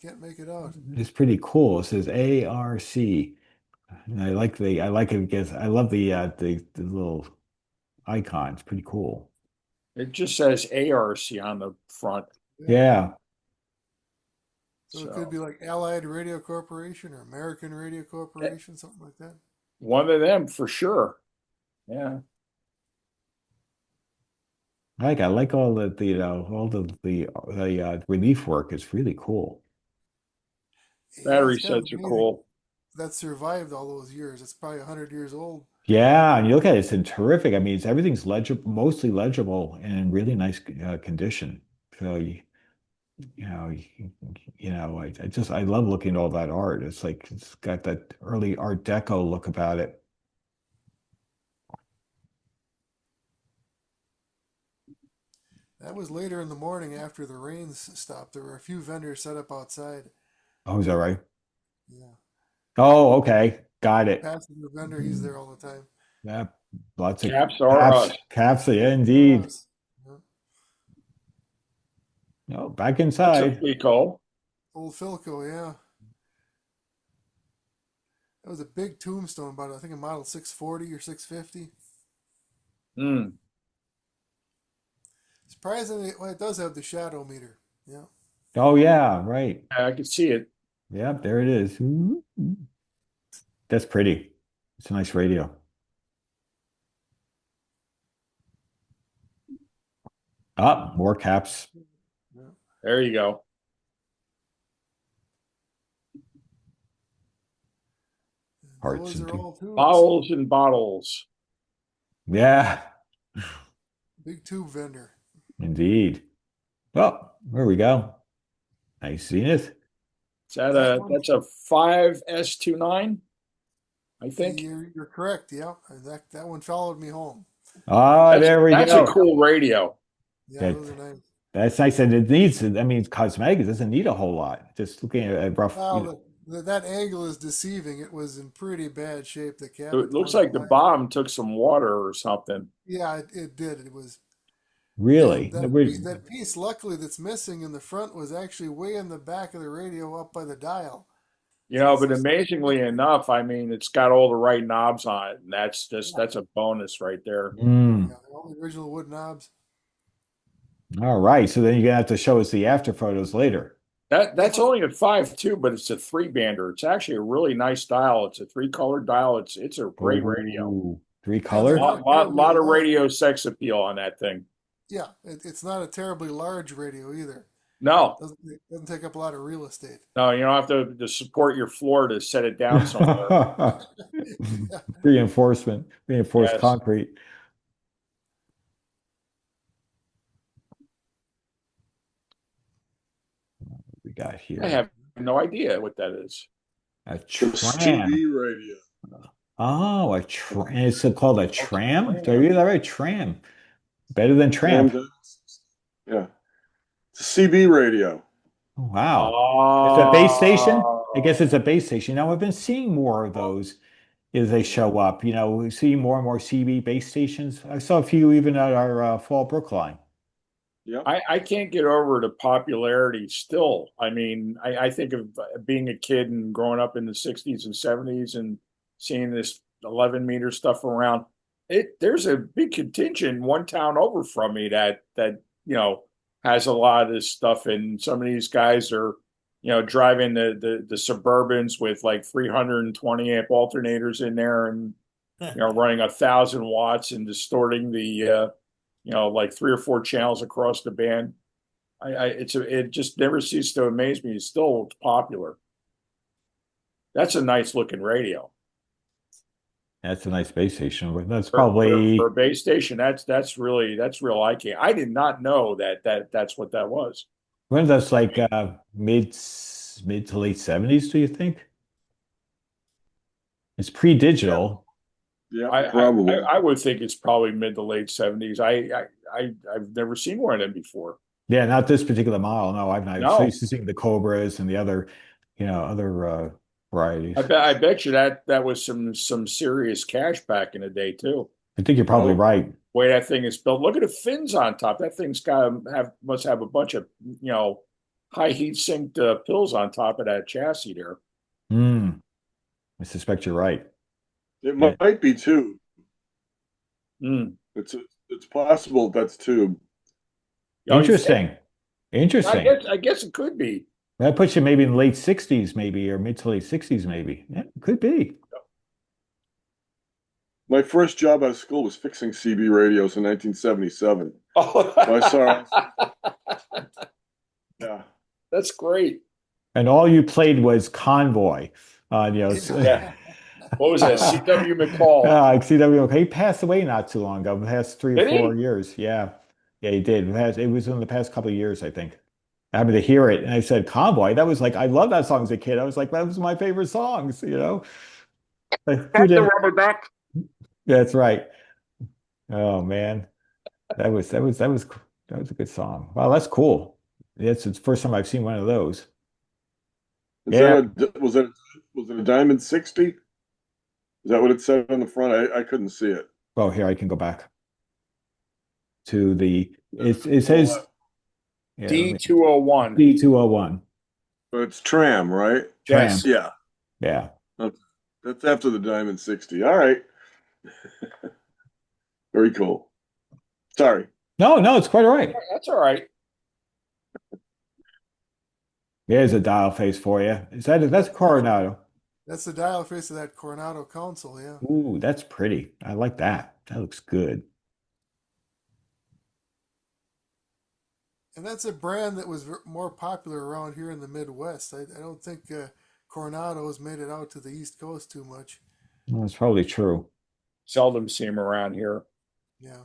Can't make it out. It's pretty cool. It says ARC. And I like it because I love the little icon. It's pretty cool. It just says ARC on the front. Yeah. So it could be like Allied Radio Corporation or American Radio Corporation, something like that. One of them for sure. Yeah. I like all the relief work is really cool. Battery sets are cool. That survived all those years. It's probably 100 years old. Yeah, and you look at it, it's in terrific. I mean, everything's legible, mostly legible, and in really nice condition. So I love looking at all that art. It's like it's got that early Art Deco look about it. That was later in the morning after the rains stopped. There were a few vendors set up outside. Oh, is that right? Yeah. Oh, okay. Got it. Passenger vendor, he's there all the time. Yeah, lots of caps are us. Caps, yeah, indeed. Oh, back inside. Philco. Old Philco, yeah. That was a big tombstone, about I think a model 640 or 650. Surprisingly, well, it does have the shadow meter. Yeah. Oh yeah, right. I can see it. Yep, there it is. That's pretty. It's a nice radio. More caps. There you go. Parts and bottles and bottles. Yeah. Big tube vendor. Indeed. Well, there we go. Nice Zenith. Is that that's a 5S29? I think. You're correct. Yeah. That one followed me home. There we go. That's a cool radio. Yeah, those are nice. That's nice. And it needs, I mean, it's cosmetic. It doesn't need a whole lot. Just looking at rough. Well, that angle is deceiving. It was in pretty bad shape. The cabinet. It looks like the bottom took some water or something. Yeah, it did. It was. Really? That piece, luckily, that's missing in the front was actually way in the back of the radio up by the dial. But amazingly enough, I mean, it's got all the right knobs on it, and that's a bonus right there. Mm. Yeah, all the original wood knobs. All right. So then you're gonna have to show us the after photos later. That's only a 5.2, but it's a 3-bander. It's actually a really nice dial. It's a 3-color dial. It's a great radio. Ooh, three Yeah, they're color. not Lot terribly of large. radio sex appeal on that thing. Yeah, it's not a terribly large radio either. No, Doesn't take up a lot of real estate. no, you don't have to support your floor to set it down somewhere. Reinforced Yes, concrete. We got I here have no idea what that is. a CB tram. radio. Oh, a tram. It's called a tram. Did I read that right? Tram. Better than tramp. Yeah. It's a CB radio. Oh, wow. It's a base station. I guess Oh, it's a base station. Now I've been seeing more of those as they show up. We see more and more CB base stations. I saw a few even at our Fall Brookline. Yep. I can't get over the popularity still. I mean, I think of being a kid and growing up in the 60s and 70s and seeing this 11-meter stuff around. There's a big contingent one town over from me that has a lot of this stuff, and some of these guys are driving the Suburbans with like 320 amp alternators in there and running 1,000 watts and distorting the like 3 or 4 channels across the band. It just never ceases to amaze me. It's still popular. That's a nice looking radio That's a nice base station. But that's for a probably base station. That's real eye candy. I did not know that's what that was. when that's like mid to late 70s, do you think? It's Yeah. pre-digital. Yeah. I, I Probably. I would think it's probably mid to late 70s. I've never seen one of them before. Yeah, not this particular model. No, I've not. I'm so No, used to seeing the Cobras and the other varieties. I bet you that was some serious cash back in the day too. I think you're probably Oh, right. way that thing is built. Look at the fins on top. That thing's got must have a bunch of high heat sinked pills on top of that chassis there. Hmm. I suspect you're right. It Yeah. might be tube. Mm. It's possible that's tube. Oh, Interesting. Interesting. I guess it could be. That puts you maybe in late 60s, maybe, or mid to late 60s, maybe. Yeah, it could be. My first job out of school was fixing CB radios in 1977. Oh, I saw. Yeah. that's great. And all you played was Convoy. Yeah. What was that? C.W. McCall. CW. He passed away not too long ago, the past three or Did he? 4 years. Yeah. Yeah, he did. It was in the past couple of years, I think. I happened to hear it and I said, Convoy. That was like, I love that song as a kid. I was like, that was my favorite songs. Like, who did? Rubberback. That's right. Oh man. That was a good song. Wow, that's cool. It's the first time I've seen one of those. Yeah. Was it a Diamond 60? Is that what it said on the front? I couldn't see it. Oh, here I can go back to it says yeah, D201. D201 But it's tram, right? tram. Yes. Yeah. Yeah. That's after the Diamond 60. All right. Very cool. Sorry. No, it's quite all right. That's all right. There's a dial face for you. That's Coronado. That's the dial face of that Coronado console, yeah. Ooh, that's pretty. I like that. That looks good. And that's a brand that was more popular around here in the Midwest. I don't think Coronado has made it out to the East Coast too much. Well, that's probably true. Seldom see him around here. Yeah.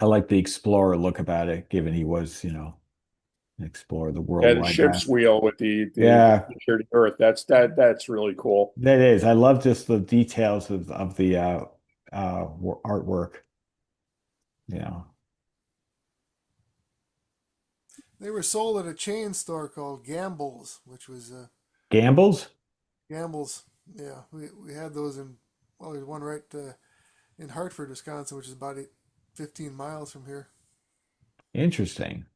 I like the explorer look about it, given he was, an explorer, the Yeah, the worldwide ship's map. wheel with the Yeah, picture of the Earth. That's really cool. that is. I love just the details of the artwork. Yeah. They were sold at a chain store called Gamble's, which was Gambles? Gamble's. Yeah, we had those there's one right in Hartford, Wisconsin, which is about 15 miles from here. Interesting.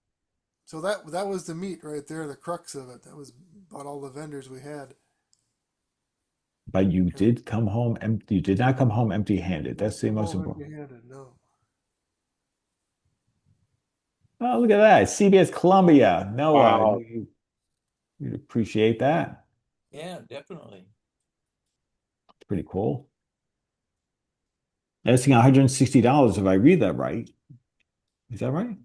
So that was the meat right there, the crux of it. That was about all the vendors we had. But you did come home empty. You did not come home empty-handed. That's the most important. Empty-handed, no. Oh, look at that. CBS Columbia. Noah, Wow. you'd appreciate that. Yeah, definitely. It's pretty cool. Asking $160 if I read that right. Is that right?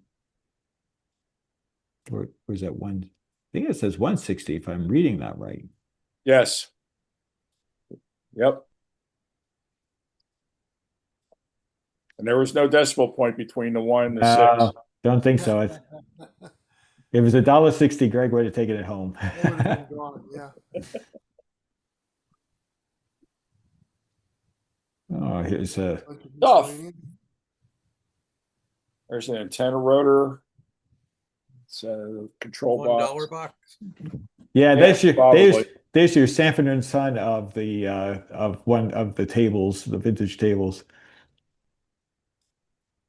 Or is that one? I think it says 160 if I'm reading that right. Yes. Yep. And there was no decimal point between the 1 and the 6. Don't think so. If it was $1.60, Greg would have taken it home. That would have been gone, yeah. Oh, here's a Stuff. There's an antenna rotor. It's a control $1 box. box. Yeah, probably. there's your Sanford and Son of the of one of the tables, the vintage tables.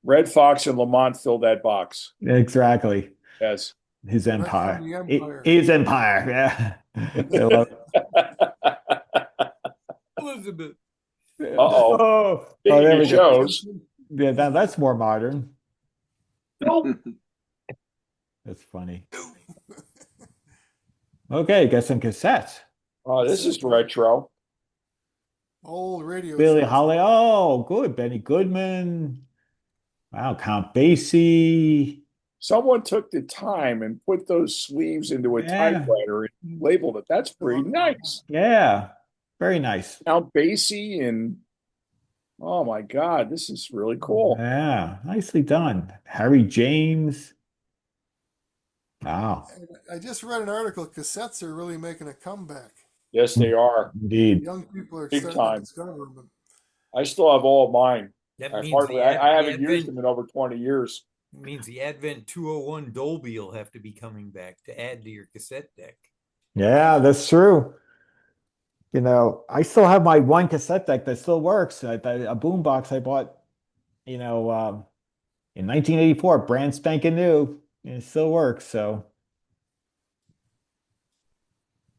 Red Fox and Lamont filled that box. Exactly. Yes. His Right from empire. the Empire. His empire. Yeah. I love it. Elizabeth. Uh-oh. Oh, Speaking there of we go. shows. Yeah, that's more modern. That's funny. Okay, got some cassettes. Oh, this is retro. Old radio Billy shows. Holly. Oh, good. Benny Goodman. Wow, Count Basie. Someone took the time and put those sleeves into a typewriter and labeled it. That's pretty nice. Yeah, very nice. Count Basie and oh my God, this is really cool. Yeah, nicely done. Harry James. Wow. I just read an article. Cassettes are really making a comeback. Yes, they are. Indeed. Young people are Big starting time. to discover them. I still have all of mine. That I means haven't used them in over 20 years. It means the Advent 201 Dolby will have to be coming back to add to your cassette deck. Yeah, that's true. You know, I still have my one cassette deck that still works. A boombox I bought, in 1984, brand spanking new. And it still works. So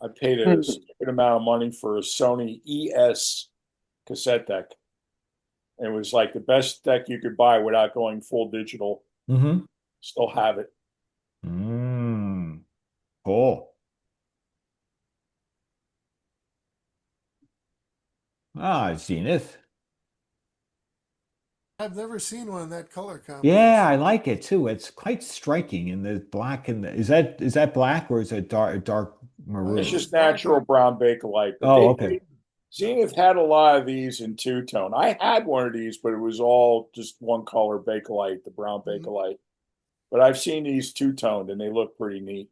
I paid a stupid amount of money for a Sony ES cassette deck. And it was like the best deck you could buy without going full digital. Still have it. Cool. Ah, Zenith. I've never seen one in that color combination. Yeah, I like it too. It's quite striking in the black and is that black or is it dark maroon? It's just natural brown Bakelite. Oh, okay. Zenith had a lot of these in two-tone. I had one of these, but it was all just one color Bakelite, the brown Bakelite. But I've seen these two-toned, and they look pretty neat.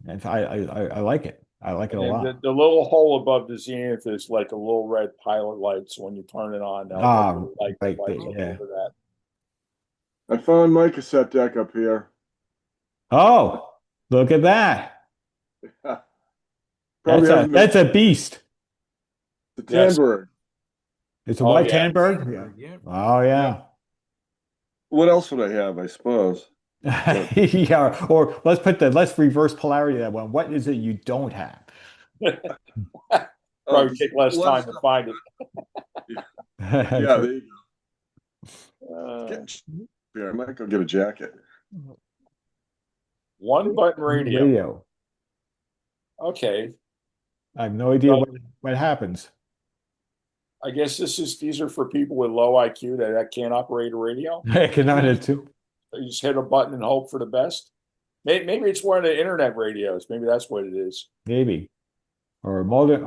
And I like it. I like it a lot. The little hole above the Zenith is like a little red pilot light, so when you turn it on, Right, yeah. that. I found my cassette deck up here. Oh, look at that. That's a beast. The Tandberg. It's a white Tandberg? Yeah. Oh, yeah. What else would I have, I suppose? Yeah, or let's reverse polarity that one. What is it you don't have? Probably take less time to find it. Yeah, there you go. I might go get a jacket. One button radio. Okay. I have no idea what happens. I guess these are for people with low IQ that can't operate a radio. I cannot it too. You just hit a button and hope for the best. Maybe it's one of the internet radios. Maybe that's what it is. Maybe, or a modern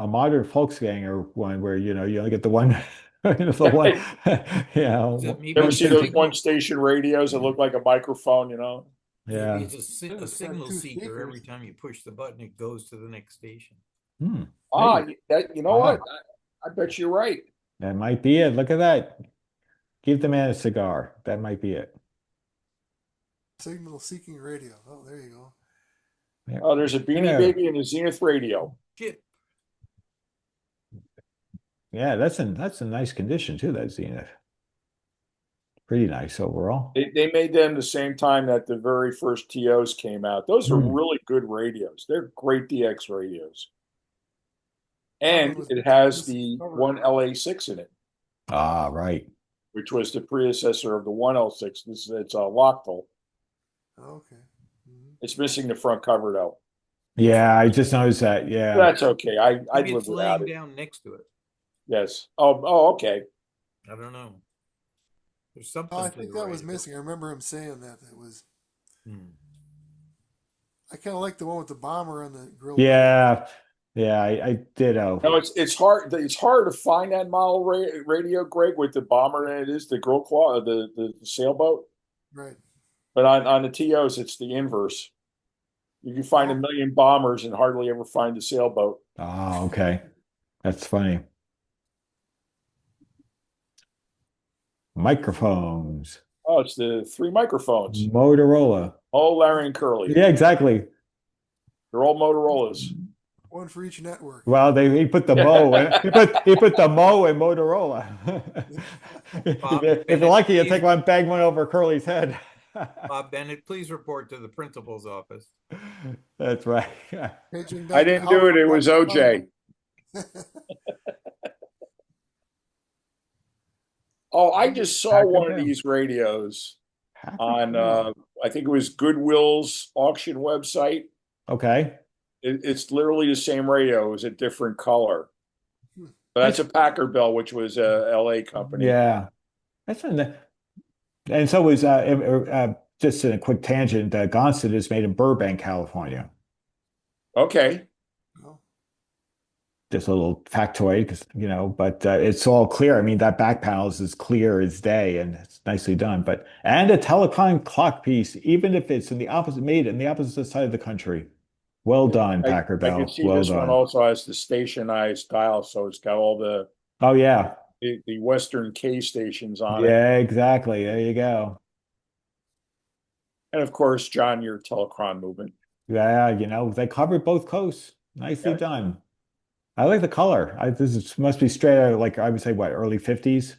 Volkswagen one where you only get the one. The one. You ever see those one station radios that look like a microphone? Yeah. Maybe it's a signal seeker. Every time you push the button, it goes to the next station. You know what? I bet you're right. That might be it. Look at that. Give the man a cigar. That might be it. Signal seeking radio. Oh, there you go. Yeah. Oh, there's a Beanie Baby and a Zenith radio. Yeah, that's in nice condition too, that Zenith. Pretty nice overall. They made them the same time that the very first TOs came out. Those are really good radios. They're great DX radios. And it has the one LA6 in it. Ah, right. Which was the predecessor of the 1L6. It's a Lochtel. Okay. Mm-hmm. It's missing the front cover though. Yeah, I just noticed that. Yeah. That's okay. I'd live it's without laying it. down next to it. Yes. Oh, okay. I don't know. There's something. I think that was missing. I remember him saying that. It was. I kind of like the one with the bomber on the grill. Yeah. Yeah, I ditto. No, it's hard. It's hard to find that model radio, Greg, with the bomber in it is the grill claw, the sailboat. Right. But on the TOs, it's the inverse. You can find a million bombers and hardly ever find the sailboat. Oh, okay. That's funny. Microphones. Oh, it's the 3 microphones. Motorola. Oh, Larry and Curly. Yeah, exactly. They're all Motorola's. One for each network. Well, he put the Mo in. He put the Mo in Motorola. If you're lucky, you'll take one, bang one over Curly's head. Bob Bennett, please report to the principal's office. That's right. I didn't do it. It was OJ. Oh, I just saw one of these radios on, I think it was Goodwill's auction website. Okay. It's literally the same radio. It was a different color. But that's a Packard Bell, which was a LA company. Yeah. That's and so was just in a quick tangent, Gonstead is made in Burbank, California. Okay. Just a little factoid, because but it's all clear. I mean, that back panel is as clear as day, and it's nicely done. And a telecom clock piece, even if it's made in the opposite side of the country. Well done, Packard Bell. I can see this one also has the stationized dial, so it's got all the the Western K stations on it. Yeah, exactly. There you go. And of course, John, your Telecron movement. Yeah, they covered both coasts. Nicely done. I like the color. Must be straight out of, like, I would say, what, early 50s?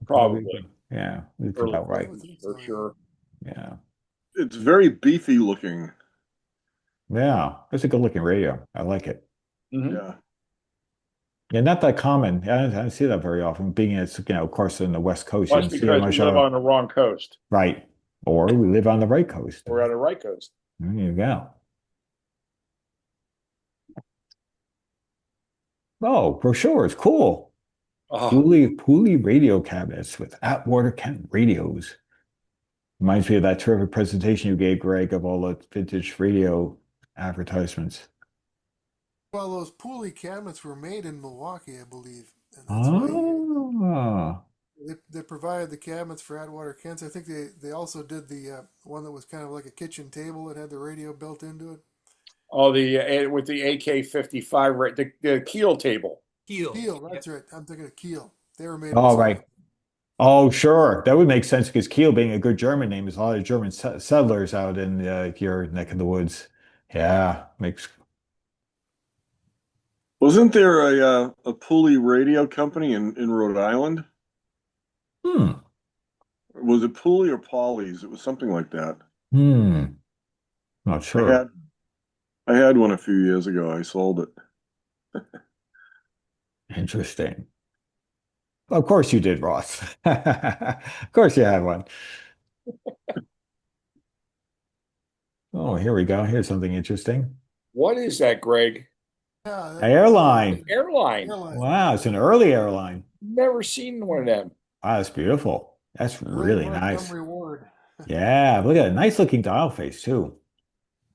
Probably. Yeah, it's about right. For sure. Yeah. It's very beefy looking. Yeah, it's a good looking radio. I like it. Mm-hmm. Yeah. Yeah, not that common. I don't see that very often. Being it's, of course, in the West Coast. Well, that's because we live on the wrong coast. Right. Or we live on the right coast. We're on the right coast. There you go. Oh, brochures. Cool. Pooley radio cabinets with Atwater Kent radios. Reminds me of that terrific presentation you gave, Greg, of all the vintage radio advertisements. Well, those Pooley cabinets were made in Milwaukee, I believe. And that's why they provided the cabinets for Atwater Kents. I think they also did the one that was kind of like a kitchen table that had the radio built into it. Oh, with the AK-55, the keel table. Keel, that's right. I'm thinking of Kiel. They were made. Oh, right. Oh, sure. That would make sense because Kiel, being a good German name, is a lot of German settlers out in your neck of the woods. Yeah, makes. Wasn't there a Pooley radio company in Rhode Island? Was it Pooley or Polly's? It was something like that. Not sure. I had one a few years ago. I sold it. Interesting. Of course you did, Ross. Of course you had one. Oh, here we go. Here's something interesting. What is that, Greg? Airline. Airline. Wow, it's an early airline. Never seen one of them. Wow, that's beautiful. That's really nice. Reward. Yeah, look at it. Nice looking dial face too.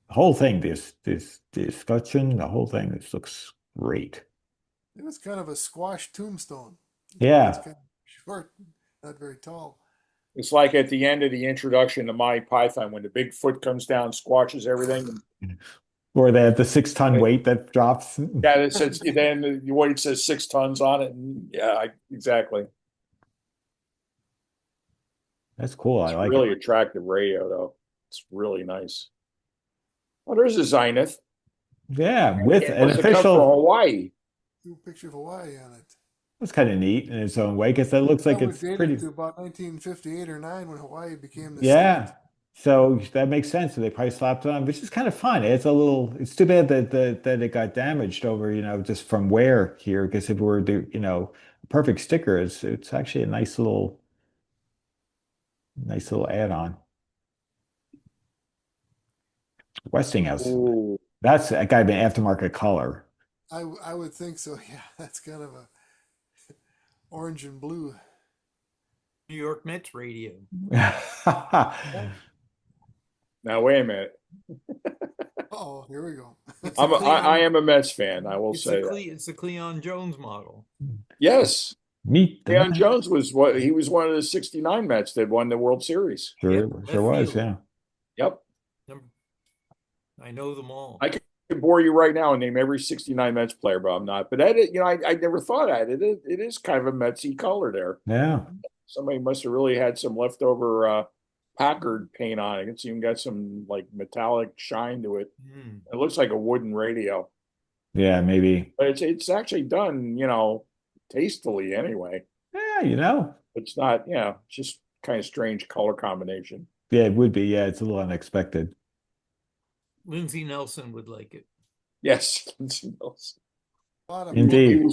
The whole thing, this discussion, the whole thing, this looks great. It was kind of a squash tombstone. Yeah. It's kind of short, not very tall. It's like at the end of the introduction to Monty Python when the big foot comes down, squashes everything. Or they have the 6-ton weight that drops. Yeah, it says then the weight says 6 tons on it. And yeah, exactly. That's cool. I like really it. Attractive radio, though. It's really nice. Oh, there's a Zenith. Yeah, with an official official Hawaii. Picture of Hawaii on it. It's kind of neat in its own way because it looks like it's dated pretty. to about 1958 or 9 when Hawaii became the Yeah, state. So that makes sense. So they probably slapped it on, which is kind of fun. It's too bad that it got damaged over, just from wear here. Because if it were a perfect sticker, it's actually a nice little add-on. Westinghouse. Ooh. That's got to be an aftermarket color. I would think so. Yeah, that's kind of a orange and blue. New York Mets radio. Now wait a minute. Oh, here we go. I am a Mets fan. I will say that. It's the Cleon Jones model. Yes. Meet the Cleon Mets. Jones was one of the '69 Mets that won the World Series. Sure, Yep, sure left was, field. yeah. Yep. I know them all. I can bore you right now and name every '69 Mets player, but I'm not. But that, I never thought of it. It is kind of a Metsy color there. Yeah. Somebody must have really had some leftover Packard paint on it. It's even got some like metallic shine to it. It looks like a wooden radio. Yeah, maybe. But it's actually done, tastefully anyway. Yeah, It's not, it's just kind of strange color combination. Yeah, it would be. Yeah, it's a little unexpected. Lindsey Nelson would like it. Yes, Lindsey Nelson. Indeed. He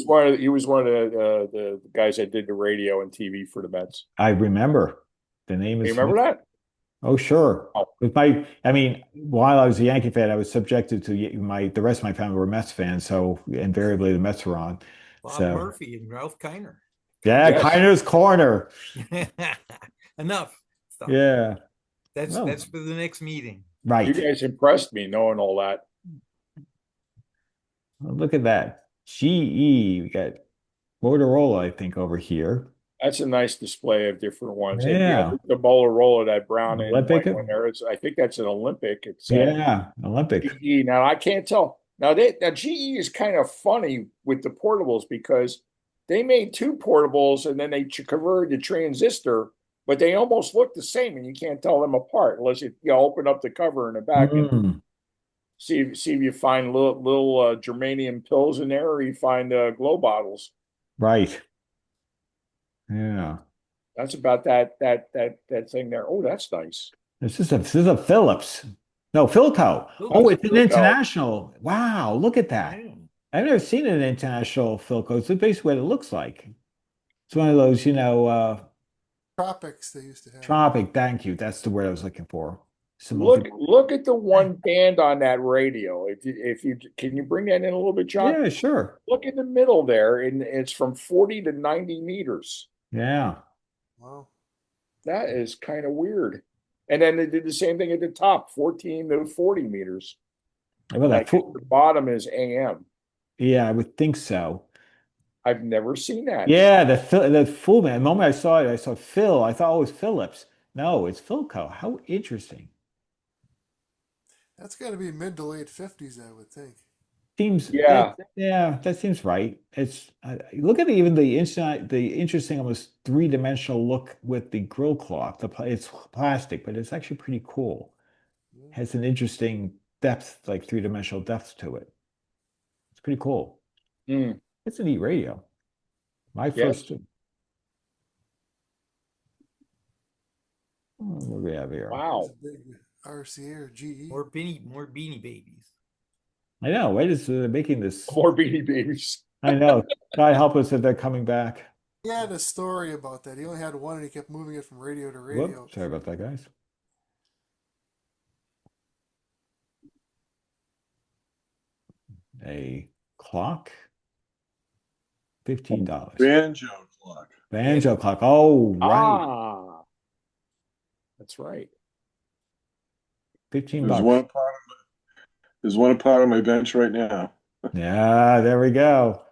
was one of the guys that did the radio and TV for the Mets. I remember. The name is. You remember that? Oh, sure. Oh. While I was a Yankee fan, I was subjected to the rest of my family were Mets fans, so invariably the Mets were on. Bob Murphy and Ralph Kiner. Yeah, yes. Kiner's Corner. Enough. Stop. Yeah. That's for the next meeting. Right. You guys impressed me knowing all that. Well, look at that. GE. We got Motorola, I think, over here. That's a nice display of different ones. Yeah. The Motorola, that brown and Olympic. white one there is, I think that's an Olympic. It's Olympic. GE. Now I can't tell. Now GE is kind of funny with the portables because they made two portables and then they converted to transistor, but they almost look the same and you can't tell them apart unless you open up the cover in the back and see if you find little germanium pills in there or you find glow bottles. Right. Yeah. That's about that thing there. Oh, that's nice. This is a Philips. No, Philco. Oh, it's an international. Wow, look at that. I've never seen an international Philco. It's basically what it looks like. It's one of those, Tropics they used to have. Tropic, thank you. That's the word I was looking for. Look at the one band on that radio. If you can you bring that in a little bit, John? Yeah, sure. Look in the middle there, and it's from 40 to 90 meters. Yeah. Wow. That is kind of weird. And then they did the same thing at the top, 14 to 40 meters. Well, the bottom is AM. Yeah, I would think so. I've never seen that. Yeah, the full man. The moment I saw it, I saw Phil. I thought it was Phillips. No, it's Philco. How interesting. That's got to be mid to late 50s, I would think. Seems that seems right. It's look at even the interesting almost three-dimensional look with the grill cloth. It's plastic, but it's actually pretty cool. Yeah. Has an interesting depth, like three-dimensional depth to it. It's pretty cool. It's a neat radio. My first. What do we have here? Wow. RCA or GE. More beanie babies. I know. Why is making this? More beanie babies. I know. God help us if they're coming back. He had a story about that. He only had one and he kept moving it from radio to radio. Whoop, sorry about that, guys. A clock. $15. Banjo clock. Banjo clock. Oh, right. That's right. $15. There's one part of my bench right now. Yeah, there we go.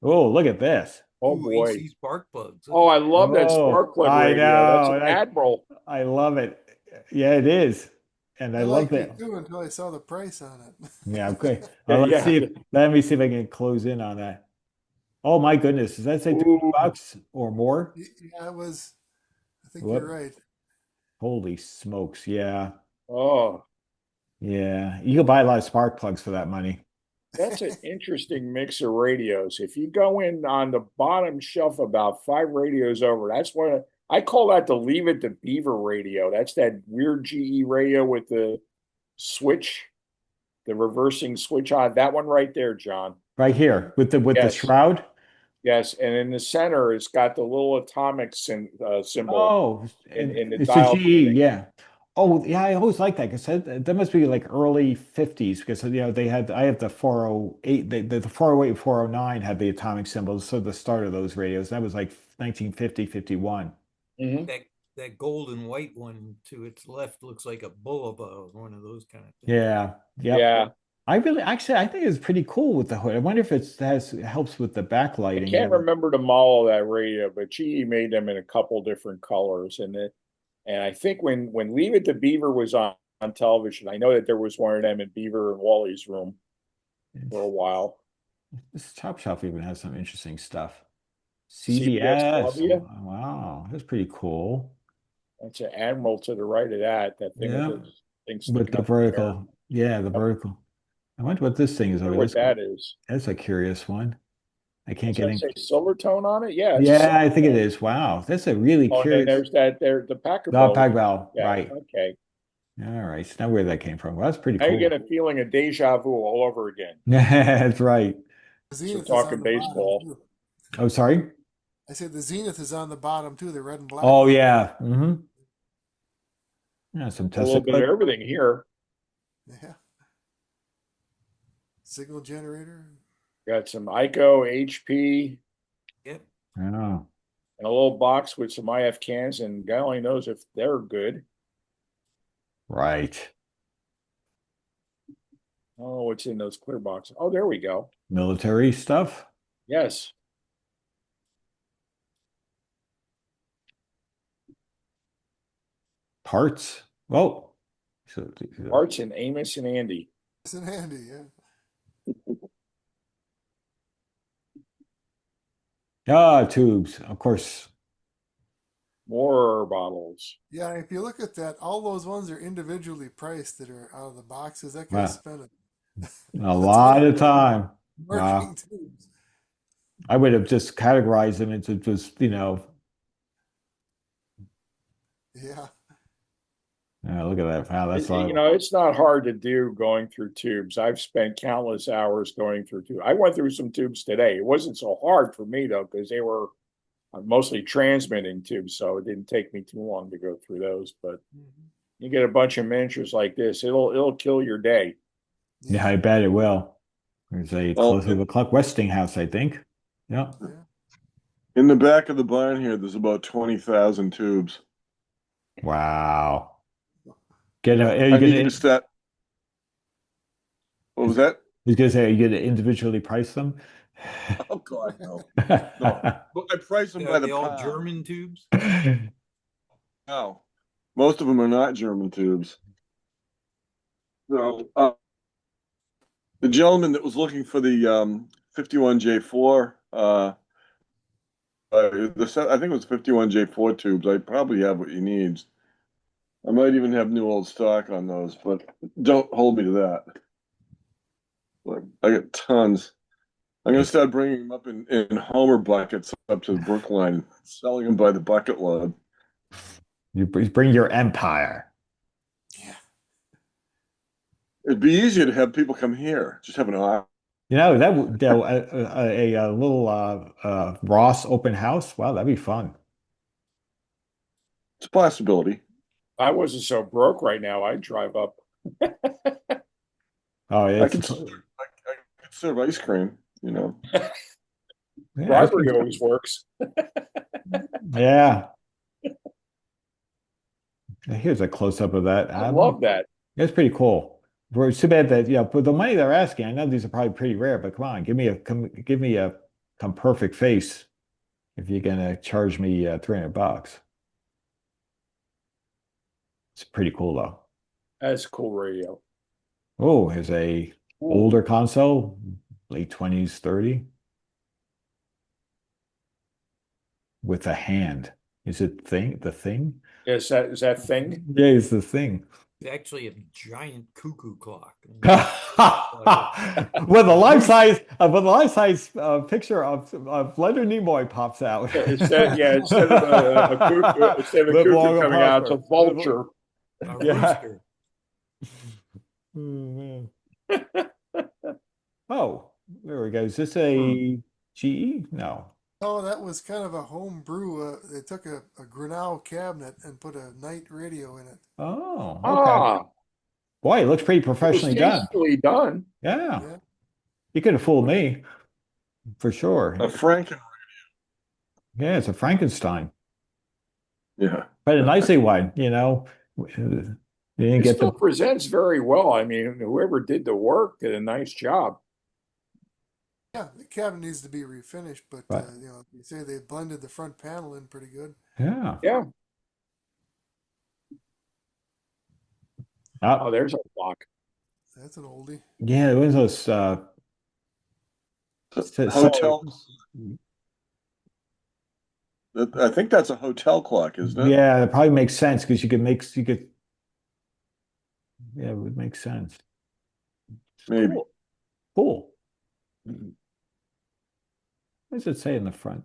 Oh, look at this. Oh boy. AC spark plugs. Oh, I love that spark plug radio. I know. That's an Admiral. I love it. Yeah, it is. And I love it too until I saw the price on it. Yeah, okay. Let me see if I can close in on that. Oh my goodness. Does that say $2 or more? Yeah, it was. I think you're right. Holy smokes. Yeah. Oh. Yeah. You can buy a lot of spark plugs for that money. That's an interesting mix of radios. If you go in on the bottom shelf about 5 radios over, that's one I call that the Leave It to Beaver radio. That's that weird GE radio with the switch, the reversing switch on. That one right there, John. Right here with the Yes. shroud. Yes, and in the center, it's got the little atomic symbol Oh, in the it's a dial GE, thing. yeah. Oh, yeah, I always like that because that must be like early 50s because I have the 408 the 408 409 had the atomic symbols, so the start of those radios. That was like 1950, 51. Mm-hmm. That gold and white one to its left looks like a boulevard, one of those kind of things. Yeah, yep. Yeah. I think it's pretty cool with the hood. I wonder if it helps with the I backlighting. can't remember the model of that radio, but GE made them in a couple different colors. And I think when Leave It to Beaver was on television, I know that there was one of them in Beaver and Wally's room for a while. This Chop Shop even has some interesting stuff. CBS CBS. Columbia. Wow, that's pretty cool. That's an Admiral to the right of that. That thing Yeah, with the thing with sticking the up in the air. vertical. Yeah, the vertical. I wonder what this thing is I over. wonder what that is. That's a curious one. I I can't was get going to in. say silver tone on it. Yeah, it's a Yeah, silver I think it tone. is. Wow, that's a really Oh, and then curious. there's that there the Packer No, ball. Pag Bell, Yeah. right. Okay. All right. So now where that came from. Well, that's pretty Now you cool. get a feeling of deja vu all over again. That's right. So Zenith is talking on the bottom baseball. too. Oh, sorry. I said the Zenith is on the bottom too. The red and black. Oh, one. yeah. Yeah, some A little Tesla bit of clip. everything here. Yeah. Signal generator. Got some ICO, HP, Yep. Oh, and a little box with some IF cans, and God only knows if they're good. right. Oh, what's in those clear boxes? Oh, there we go. Military stuff. Yes. Parts. Oh, so Arts and Amos and Andy. It's an Andy, yeah. tubes. Of course. More bottles. Yeah, if you look at that, all those ones are individually priced that are out of the boxes. That guy Wow. spent A lot of time. marketing Wow. tubes. I would have just categorized them into just, Yeah. look at that. Wow, that's a You lot. know, it's not hard to do going through tubes. I've spent countless hours going through tubes. I went through some tubes today. It wasn't so hard for me though, because they were mostly transmitting tubes, so it didn't take me too long to go through those. But you get a bunch of miniatures like this, it'll kill your day. Yeah, I bet it will. There's a close to the clock Westinghouse, I think. Yeah. In the back of the barn here, there's about 20,000 tubes. Wow. I used that. What was that? He's gonna say, are you gonna individually price them? Oh God, no. No. I price them by the all pound. German tubes? No, most of them are not German tubes. So the gentleman that was looking for the 51J4, I think it was 51J4 tubes. I probably have what he needs. I might even have new old stock on those, but don't hold me to that. Like, I got tons. I'm going to start bringing them up in Homer buckets up to the Brookline and selling them by the bucket load. You bring your empire. It'd be easier to have people come here. Just have an auction. A little Ross open house. Wow, that'd be fun. It's a possibility. I wasn't so broke right now. I'd drive up. Oh, yeah. I could serve ice cream, Bribery always works. Yeah. Here's a close up of that. I love that. It's pretty cool. It's too bad that for the money they're asking, I know these are probably pretty rare, but come on, give me a perfect face if you're gonna charge me $300. It's pretty cool though. That's a cool radio. Oh, here's a older console, late 20s, 30, with a hand. Is it the thing? Is that thing? Yeah, it's the thing. It's actually a giant cuckoo clock. With a life size picture of Leonard Nimoy pops out. Instead of a cuckoo coming out, it's a vulture. A rooster. Oh, there we go. Is this a GE? No. Oh, that was kind of a home brew. They took a Grinnell cabinet and put a night radio in it. Oh, okay. Boy, it looks pretty professionally done. Tastefully done. Yeah. You could have fooled me, for sure. A Franken. Yeah, it's a Frankenstein. Yeah. But a nicely one, you know. You didn't It still presents very well. I mean, whoever did the work did a nice job. Yeah, the cabinet needs to be refinished, but you know, you say they blended the front panel in pretty good. Yeah. Yeah. Oh, there's a clock. That's an oldie. Yeah, it was those hotel. I think that's a hotel clock, isn't it? Yeah, it probably makes sense because yeah, it would make sense. Maybe. Cool. What does it say in the front?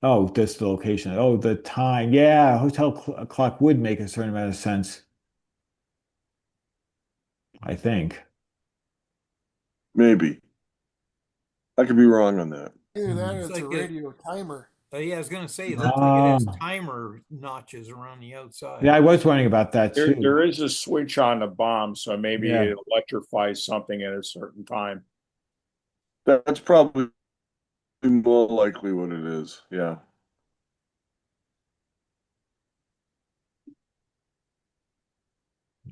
Oh, this the location. Oh, the time. Yeah, hotel clock would make a certain amount of sense. I think. Maybe. I could be wrong on that. Either that or it's like a radio timer. Yeah, I was going to say, it looks like it has timer notches around the outside. Yeah, I was wondering about that too. There is a switch on the bomb, so maybe it electrifies something at a certain time. That's probably more likely what it is. Yeah.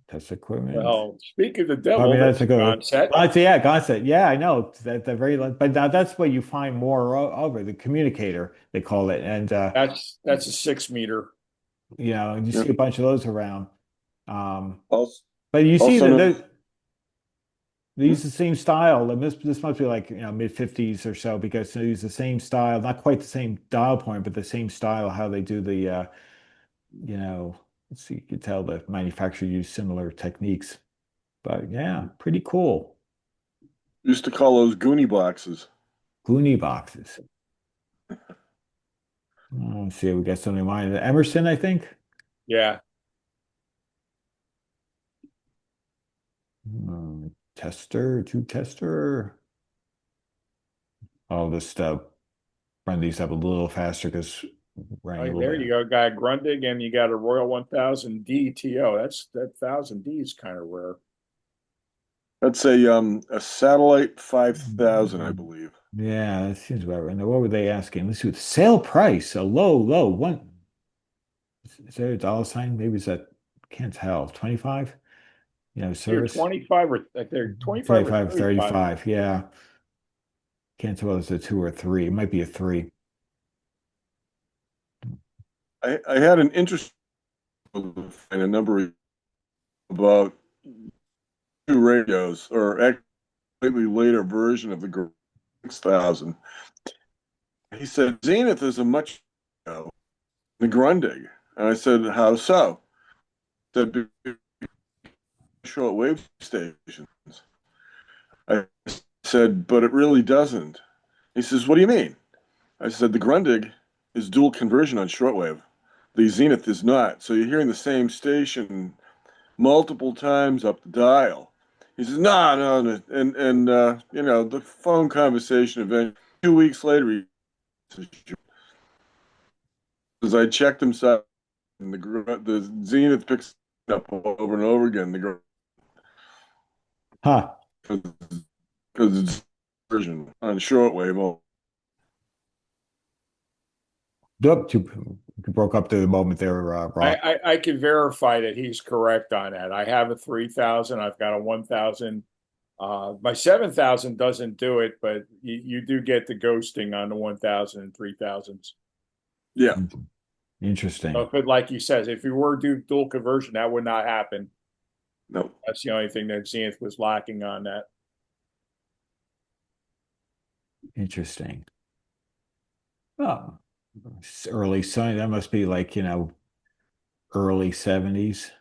Test equipment. Well, speak of the devil, I mean, that's a good concept. Yeah, concept. Yeah, I know that the but now that's what you find more over the communicator, they call it, and that's a 6 meter. You know, you see a bunch of those around. Also, but you see that they use the same style. And this must be like mid-50s or so because they use the same style, not quite the same dial point, but the same style how they do the let's see, you can tell the manufacturer used similar techniques. But yeah, pretty cool. Used to call those Goonie boxes. Goonie boxes. Let's see, we got something in mind. Emerson, I think. Yeah. Tube tester. I'll just run these up a little faster because there you go. Got Grundig and you got a Royal 1000D TO. That 1000D is kind of rare. That's a satellite 5000, I believe. Yeah, that seems about right. Now, what were they asking? Let's see, the sale price, a low one. Is there a dollar sign? Maybe it's that, can't tell. 25? Service. 25 or they're 25 or 35. Yeah. Can't tell whether it's a 2 or a 3. It might be a 3. I had an interest in a number about 2 radios, or actually slightly later version of the 6000. He said Zenith is a much the Grundig, and I said, how so? He said short wave stations. I said, but it really doesn't. He says, what do you mean? I said, the Grundig is dual conversion on shortwave. The Zenith is not. So you're hearing the same station multiple times up the dial. He says, no. And the phone conversation event 2 weeks later, because I checked himself, and the Zenith picks up over and over again. Because it's version on shortwave. You broke up to the moment there, Rob. I can verify that he's correct on that. I have a 3000. I've got a 1000. My 7000 doesn't do it, but you do get the ghosting on the 1000 and 3000s. Yeah. Interesting. But like you said, if you were to do dual conversion, that would not happen. No. That's the only thing that Zenith was lacking on that. Interesting. Oh, early Sunny. That must be like, early 70s.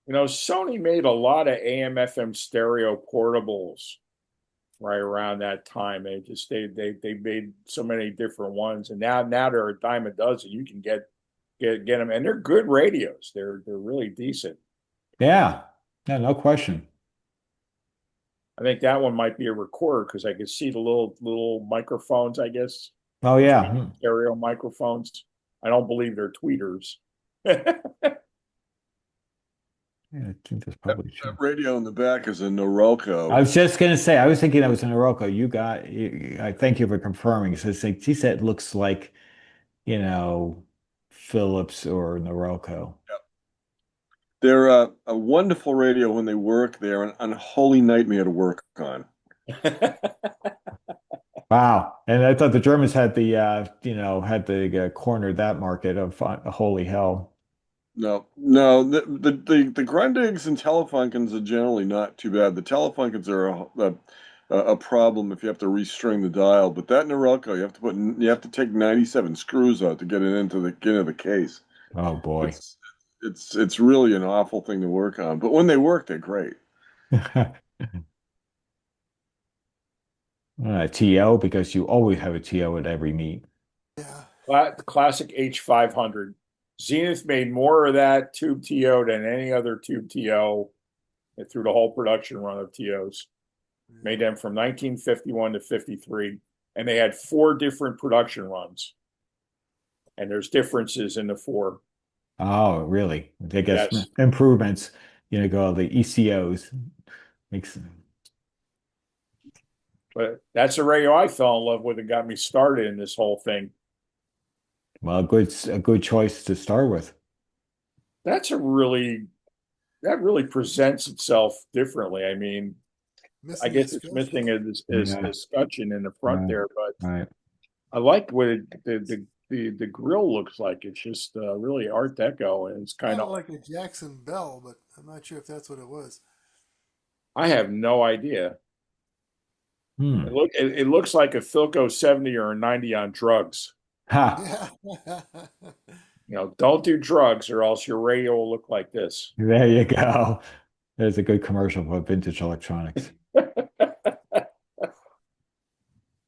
Sony made a lot of AM FM stereo portables right around that time. They made so many different ones, and now they're a dime a dozen. You can get them, and they're good radios. They're really decent. Yeah, no question. I think that one might be a recorder because I could see the little microphones, I guess. Oh yeah. Stereo microphones. I don't believe they're tweeters. Yeah, I think that's probably true. That radio in the back is a Norelco. I was just gonna say, I was thinking that was an Oroco. I thank you for confirming. So it's like, she said it looks like, Philips or Norelco. Yep. They're a wonderful radio when they work. They're an unholy nightmare to work on. Wow. And I thought the Germans had cornered that market of holy hell. No, the Grundigs and Telefunkens are generally not too bad. The Telefunkens are a problem if you have to restring the dial. But that Norelco, you have to take 97 screws out to get it into the case. Oh boy. It's really an awful thing to work on. But when they work, they're great. TO, because you always have a TO at every meet. Yeah. Classic H500. Zenith made more of that tube TO than any other tube TO through the whole production run of TOs. Made them from 1951 to 53, and they had 4 different production runs. And there's differences in the 4. Oh, really? I guess improvements, go the ECOs. But that's the radio I fell in love with and got me started in this whole thing. Well, a good choice to start with. That really presents itself differently. I mean, I guess it's missing a escutcheon in the front there, but I like what the grill looks like. It's just really Art Deco, and it's kind of like a Jackson Bell, but I'm not sure if that's what it was. I have no idea. It looks like a Philco 70 or a 90 on drugs. Ha. Don't do drugs or else your radio will look like this. There you go. There's a good commercial for vintage electronics.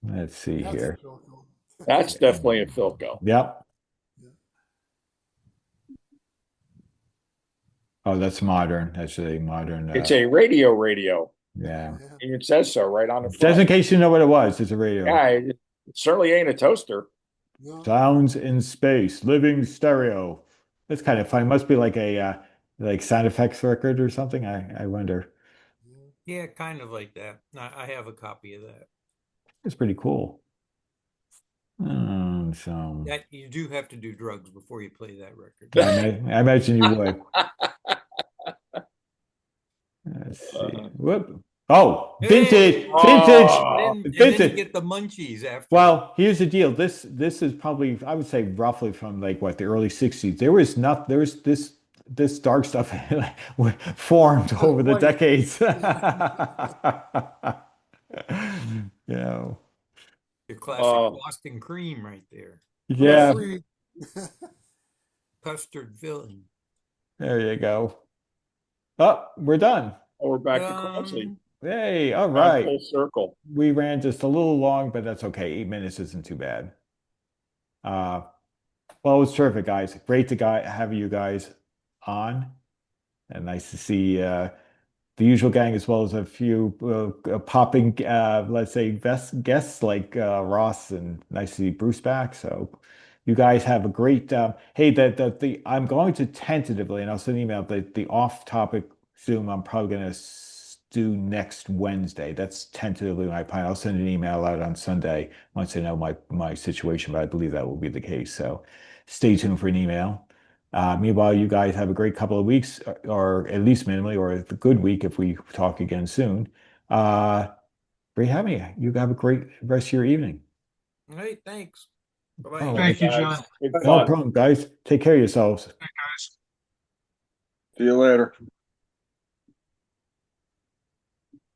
Let's see here. That's definitely a Philco. Yep. Oh, that's modern. That's a modern. It's a radio. Yeah. And it says so right on the front. Just in case you know what it was, it's a radio. Yeah, it certainly ain't a toaster. Sounds in space, living stereo. That's kind of fun. Must be like a like sound effects record or something. I wonder. Yeah, kind of like that. I have a copy of that. It's pretty cool. That you do have to do drugs before you play that record. I imagine you would. Let's see. Whoop. Oh, vintage. And then you get the munchies after. Well, here's the deal. This is probably, I would say, roughly from like the early 60s. There was this dark stuff formed over the decades. Your classic Boston cream right there. Yeah. Custard filling. There you go. Oh, we're done. Oh, we're back to Crossley. Hey, all right. Full circle. We ran just a little long, but that's okay. 8 minutes isn't too bad. Well, it was terrific, guys. Great to have you guys on. And nice to see the usual gang as well as a few popping, let's say, guests like Ross, and nice to see Bruce back. So you guys have a great. Hey, I'm going to tentatively, and I'll send an email. The off-topic Zoom, I'm probably going to do next Wednesday. That's tentatively my plan. I'll send an email out on Sunday once I know my situation, but I believe that will be the case. So stay tuned for an email. Meanwhile, you guys have a great couple of weeks, or at least minimally, or a good week if we talk again soon. Great having you. You have a great rest of your evening. Hey, thanks. Bye-bye. Oh, thank you, John. No problem, guys. Take care of yourselves. Hey, guys. See you later.